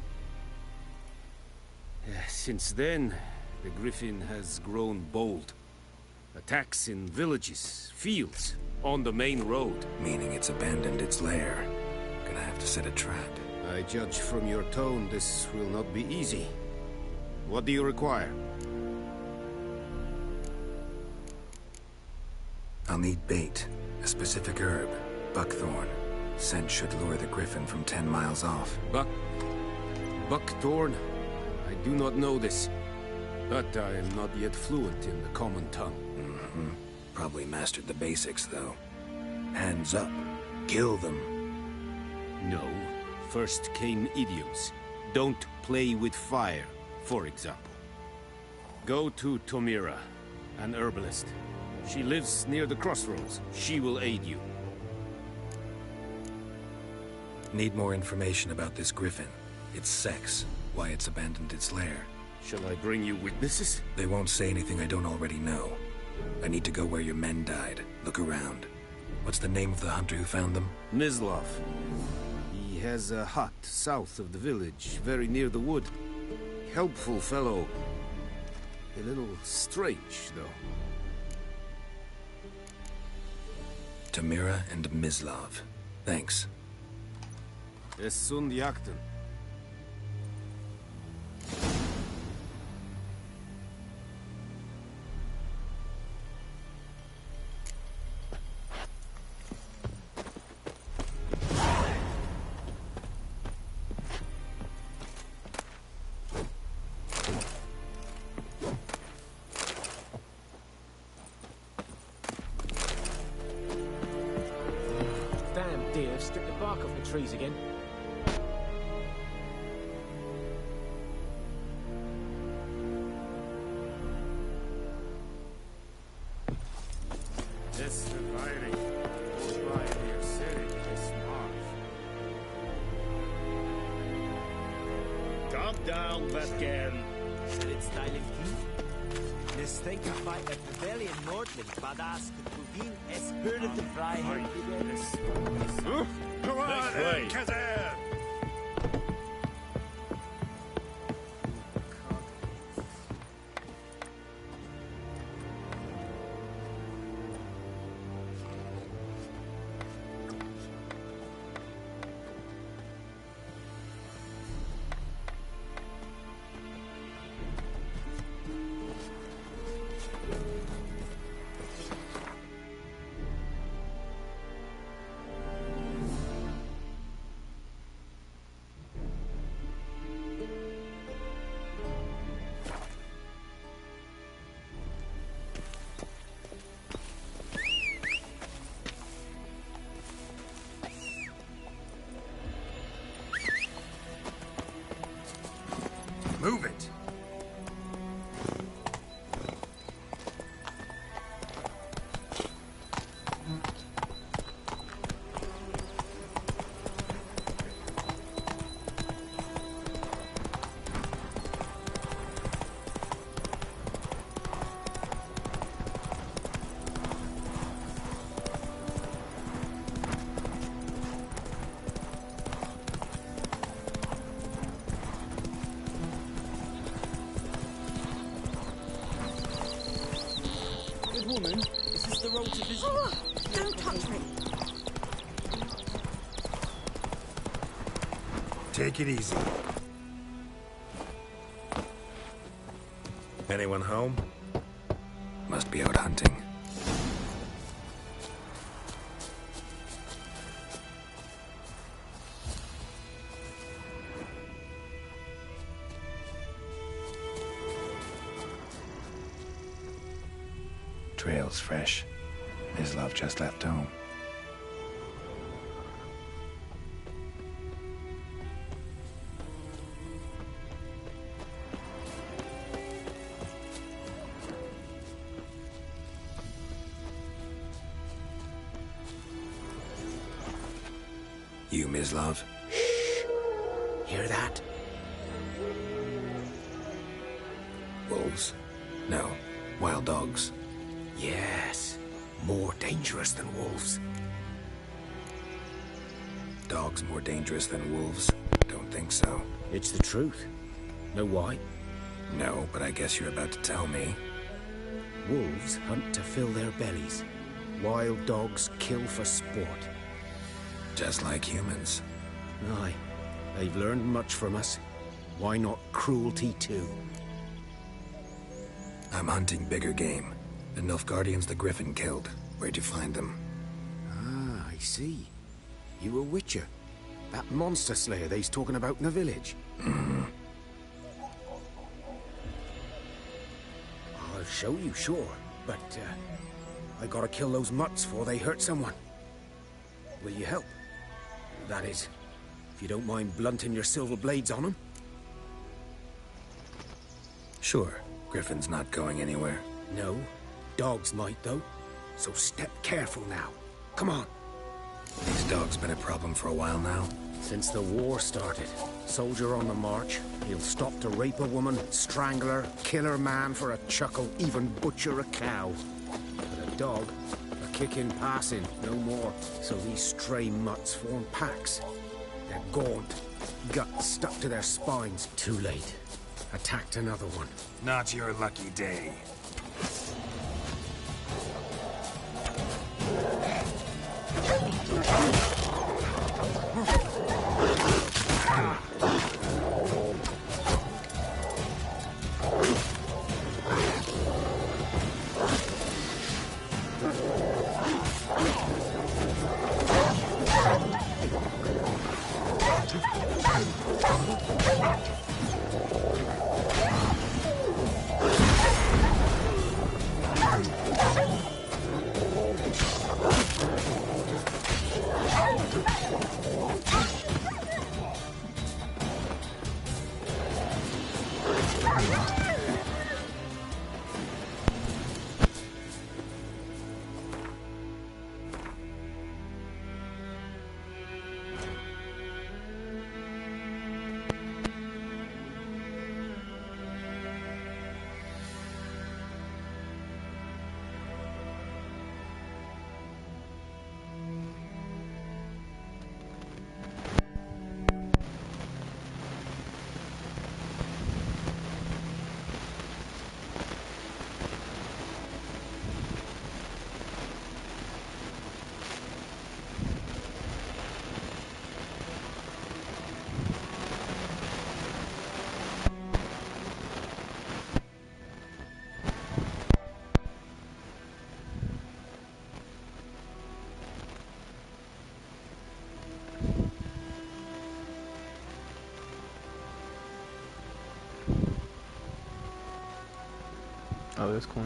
Since then, the griffin has grown bold. Attacks in villages, fields, on the main road. Meaning it's abandoned its lair. Gonna have to set a trap. I judge from your tone this will not be easy. What do you require? I'll need bait. A specific herb. Buckthorn. Scent should lure the griffin from 10 miles off. Buckthorn? I do not know this. But I am not yet fluent in the common tongue. Mm-hmm. Probably mastered the basics, though. Hands up. Kill them. No. First came idioms. Don't play with fire, for example. Go to Tomira, an herbalist. She lives near the crossroads. She will aid you. Need more information about this griffin. Its sex, why it's abandoned its lair. Shall I bring you witnesses? They won't say anything I don't already know. I need to go where your men died. Look around. What's the name of the hunter who found them? Mislav. He has a hut south of the village, very near the wood. Helpful fellow. A little strange, though. Tomira and Mislav. Thanks. Es sunt jakten. Damn deer, stripped the bark off the trees again. Calm down, Vatgen. It's styling you. This thing to fight a rebellion Nordling, badass, Kuvin, es hörte die Freiheit. Come on, way. Kazan! Take it easy. Anyone home? Must be out hunting. Trail's fresh. Mislav just left home. You, Mislav? Hear that? Wolves? No. Wild dogs. Yes. More dangerous than wolves. Dogs more dangerous than wolves? Don't think so. It's the truth. Know why? No, but I guess you're about to tell me. Wolves hunt to fill their bellies. Wild dogs kill for sport. Just like humans. Aye. They've learned much from us. Why not cruelty too? I'm hunting bigger game. The Nilfgaardians the Griffin killed. Where'd you find them? Ah, I see. You a witcher. That monster slayer they's talking about in the village. I'll show you, sure. But, I gotta kill those mutts before they hurt someone. Will you help? That is, if you don't mind blunting your silver blades on them. Sure. Griffin's not going anywhere. No. Dogs might, though. So step careful now. Come on. These dogs been a problem for a while now? Since the war started. Soldier on the march. He'll stop to rape a woman, strangle her, kill her man for a chuckle, even butcher a cow. But a dog, a kick in passing, no more. So these stray mutts form packs. They're gaunt, guts stuck to their spines. Too late. Attacked another one. Not your lucky day. Oh, that's cool.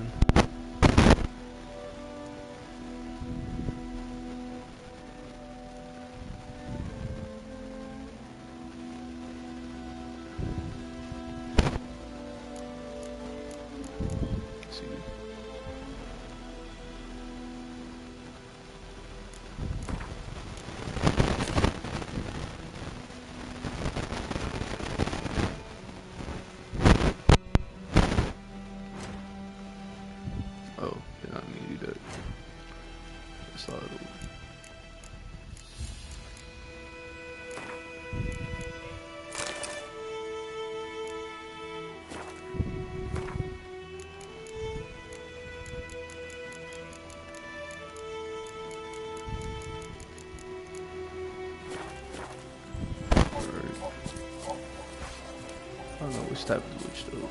Which type of witch though?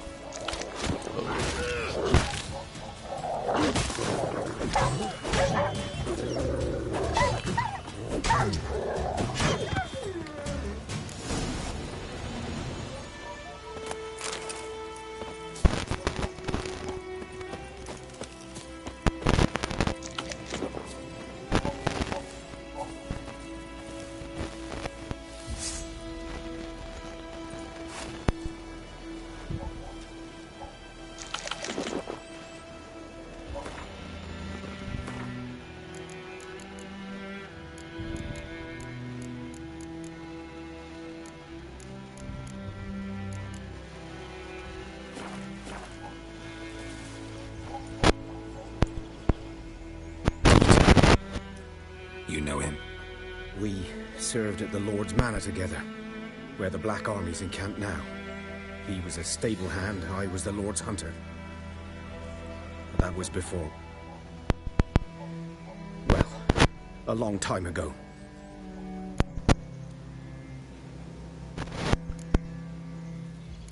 You know him? We served at the Lord's Manor together, where the Black Army's encamped now. He was a stable hand, I was the Lord's hunter. But that was before... well, a long time ago.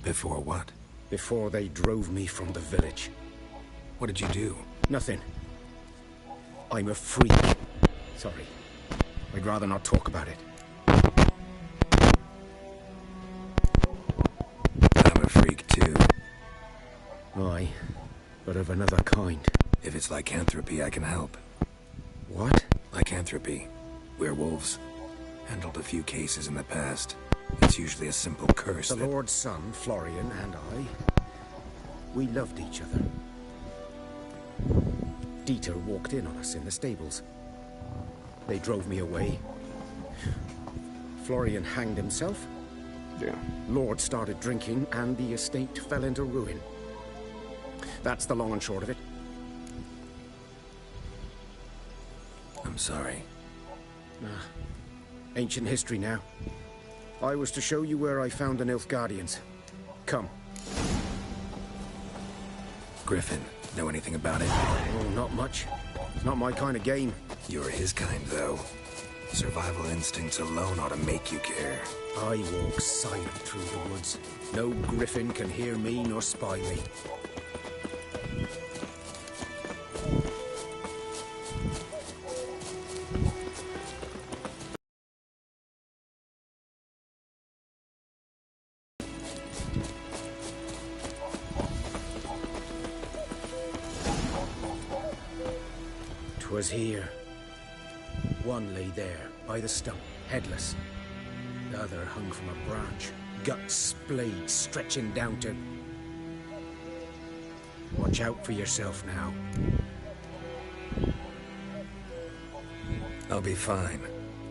Before what? Before they drove me from the village. What did you do? Nothing. I'm a freak. Sorry. I'd rather not talk about it. I'm a freak too. Aye, but of another kind. If it's lycanthropy, I can help. What? Lycanthropy. Werewolves. Handled a few cases in the past. It's usually a simple curse. The Lord's son, Florian, and I, we loved each other. Dieter walked in on us in the stables. They drove me away. Florian hanged himself. Yeah. Lord started drinking, and the estate fell into ruin. That's the long and short of it. I'm sorry. Ancient history now. I was to show you where I found the Nilfgaardians. Come. Griffin, know anything about it? Oh, not much. It's not my kind of game. You're his kind, though. Survival instincts alone ought to make you care. I walk silent through the woods. No griffin can hear me nor spy me. 'Twas here. One lay there, by the stump, headless. The other hung from a branch, guts splayed, stretching down to... Watch out for yourself now. I'll be fine.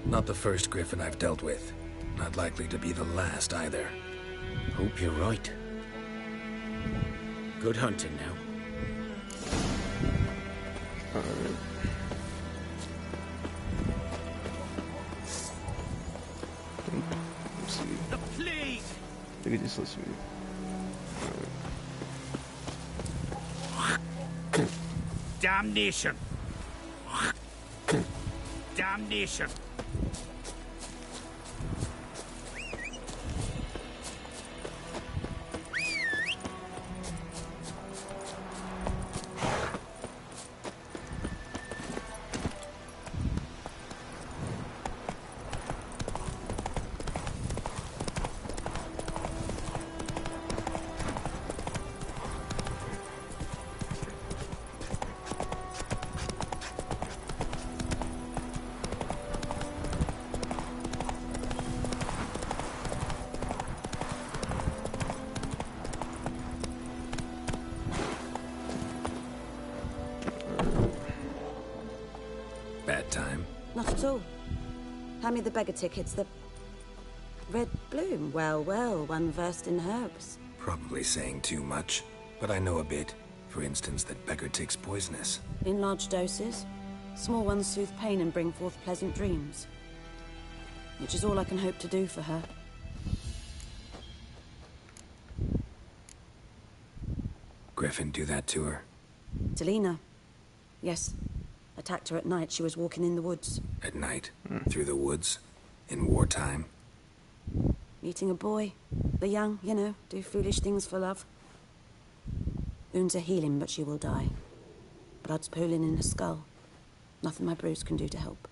Not the first griffin I've dealt with. Not likely to be the last, either. Hope you're right. Good hunting now. Alright. Let's see. The plague! I think it just lets me. Damnation! Damnation! Bad time? Not at all. Hand me the beggar tickets, the... Red Bloom. Well, well, one versed in herbs. Probably saying too much, but I know a bit. For instance, that beggar tick's poisonous. In large doses. Small ones soothe pain and bring forth pleasant dreams. Which is all I can hope to do for her. Griffin do that to her? Delina. Yes. Attacked her at night. She was walking in the woods. At night? Through the woods? In wartime? Meeting a boy. The young, you know, do foolish things for love. Wounds are healing, but she will die. Blood's pooling in her skull. Nothing my bruise can do to help.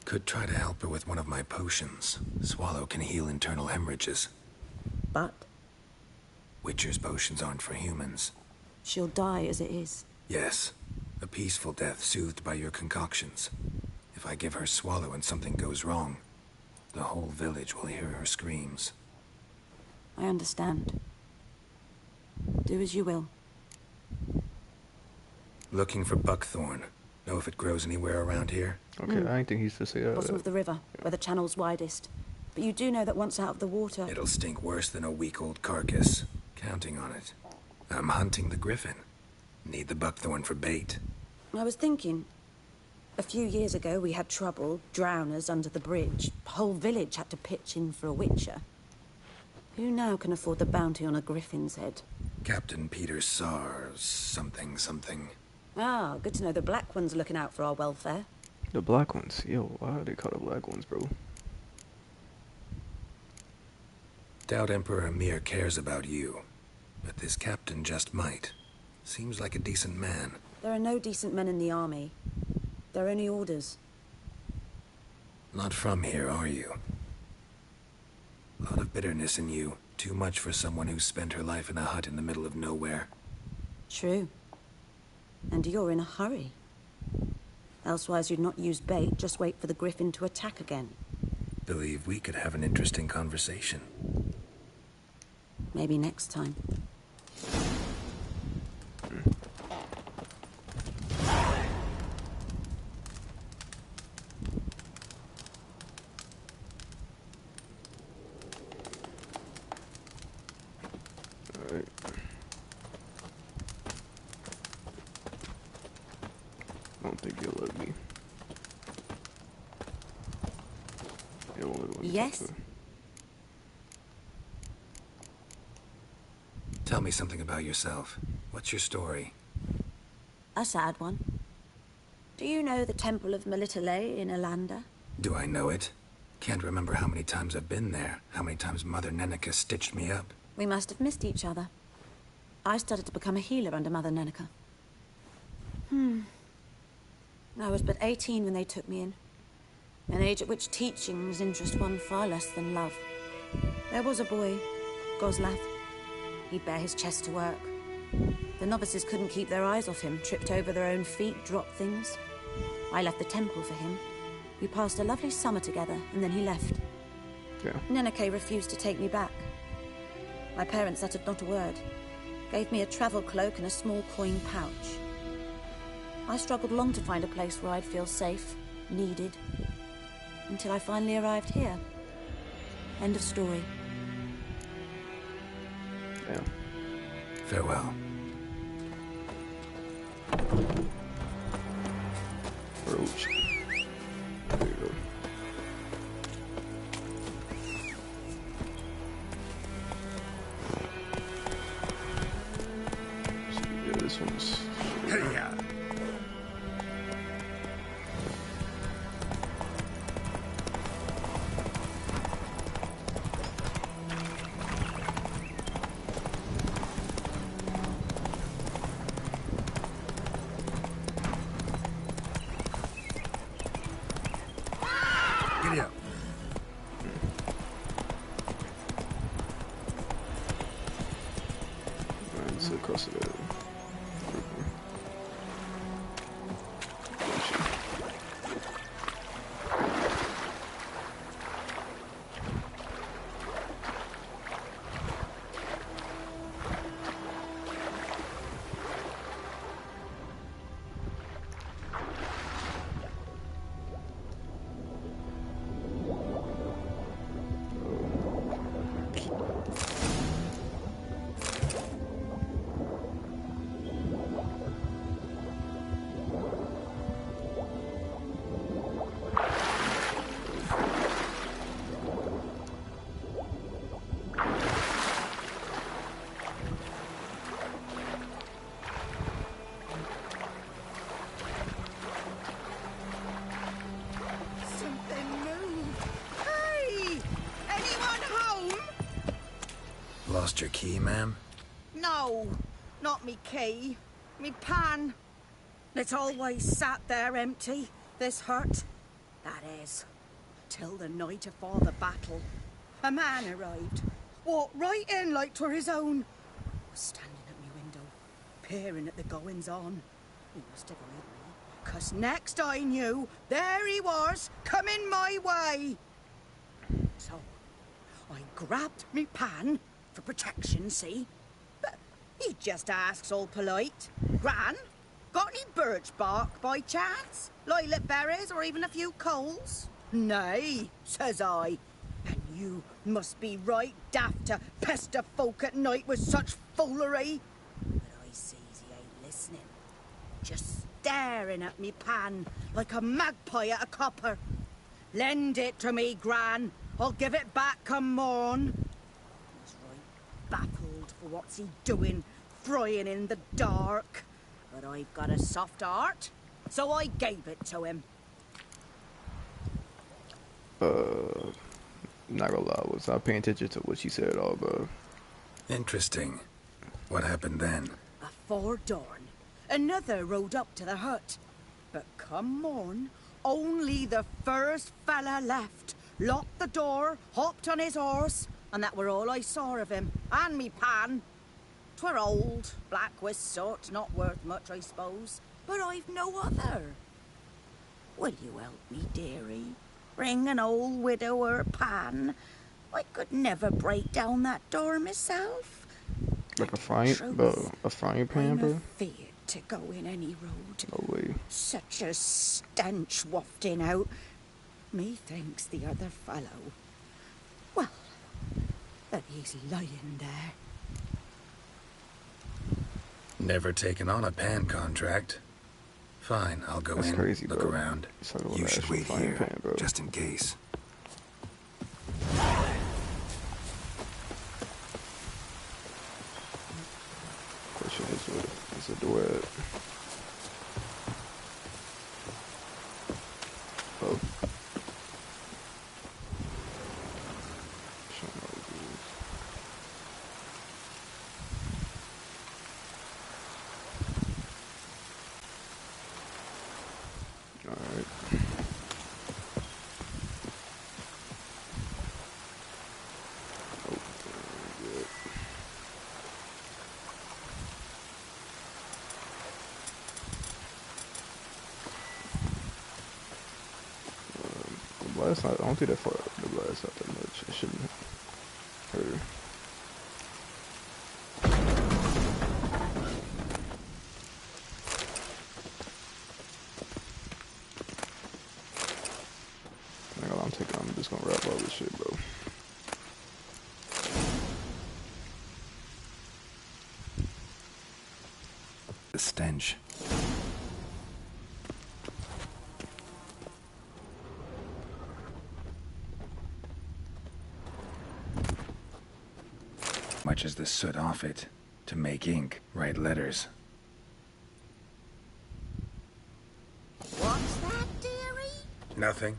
Could try to help her with one of my potions. Swallow can heal internal hemorrhages. But? Witcher's potions aren't for humans. She'll die as it is. Yes. A peaceful death soothed by your concoctions. If I give her Swallow and something goes wrong, the whole village will hear her screams. I understand. Do as you will. Looking for buckthorn. Know if it grows anywhere around here? Okay, I didn't think he's to say that. Bottom of the river, where the channel's widest. But you do know that once out of the water... It'll stink worse than a week-old carcass. Counting on it. I'm hunting the griffin. Need the buckthorn for bait. I was thinking... A few years ago, we had trouble, drowners under the bridge. The whole village had to pitch in for a witcher. Who now can afford the bounty on a griffin's head? Captain Peter Sars, something. Ah, good to know the Black Ones are looking out for our welfare. The Black Ones? Yo, why are they called the Black Ones, bro? Doubt Emperor Emhyr cares about you. But this captain just might. Seems like a decent man. There are no decent men in the army. They're only orders. Not from here, are you? Lot of bitterness in you. Too much for someone who spent her life in a hut in the middle of nowhere. True. And you're in a hurry. Elsewise you'd not use bait, just wait for the griffin to attack again. Believe we could have an interesting conversation. Maybe next time. Alright. I don't think you'll let me. You won't let me Yes? talk to her. Tell me something about yourself. What's your story? A sad one. Do you know the Temple of Melitele in Alanda? Do I know it? Can't remember how many times I've been there. How many times Mother Neneka stitched me up. We must have missed each other. I started to become a healer under Mother Neneka. I was but 18 when they took me in. An age at which teachings interest one far less than love. There was a boy, Goslav. He'd bare his chest to work. The novices couldn't keep their eyes off him, tripped over their own feet, dropped things. I left the temple for him. We passed a lovely summer together, and then he left. Yeah. Neneke refused to take me back. My parents uttered not a word. Gave me a travel cloak and a small coin pouch. I struggled long to find a place where I'd feel safe, needed, until I finally arrived here. End of story. Yeah. Farewell. Roach. There you go. Yeah, this one's... Yeah. Lost your key, ma'am? No, not me key. Me pan. It's always sat there empty, this hut. That is, till the night afore the battle. A man arrived, walked right in like 'twere his own. Was standing at me window, peering at the goings-on. He must have heard me, 'cause next I knew, there he was, coming my way. So, I grabbed me pan, for protection, see? But he just asks all polite, Gran, got any birch bark by chance? Lilac berries or even a few coals? Nay, says I. And you must be right daft to pester folk at night with such foolery. But I sees he ain't listening. Just staring at me pan like a magpie at a copper. Lend it to me, Gran. I'll give it back come morn. He's right baffled for what's he doing, frying in the dark. But I've got a soft heart, so I gave it to him. Not gonna lie, I was not paying attention to what she said at all, bro. Interesting. What happened then? Afore dawn, another rode up to the hut. But come morn, only the first fella left. Locked the door, hopped on his horse, and that were all I saw of him, and me pan. 'Twere old, black with soot, not worth much, I suppose, but I've no other. Will you help me, dearie? Bring an old widower pan. I could never break down that door myself. Like a frying pan, bro? I'm afeard to go in any road. No way. Such a stench wafting out. Methinks the other fellow, well, that he's lying there. Never taken on a pan contract. Fine, I'll go in, crazy, look bro. around. You should wait here, just in case. Question is a door at? Oh. Alright. Oh, good. The blast, I don't think that far. The blast not that much. It shouldn't hurt her. I'm just gonna wrap all this shit, bro. The stench. Much as the soot off it, to make ink, write letters. What's that, dearie? Nothing.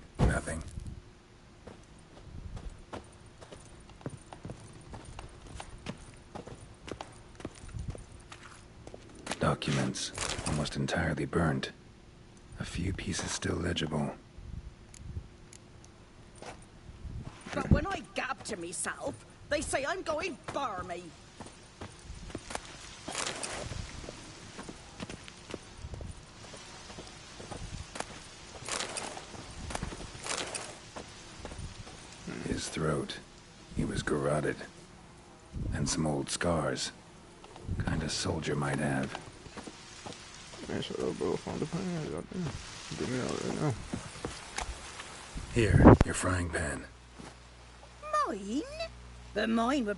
Documents, almost entirely burnt. A few pieces still legible. But when I gab to myself, they say I'm going barmy. His throat. He was garroted. And some old scars. Kind of soldier might have. Man, shut up, bro. Found the pan out there. Get me out right now. Here, your frying pan. Mine? But mine were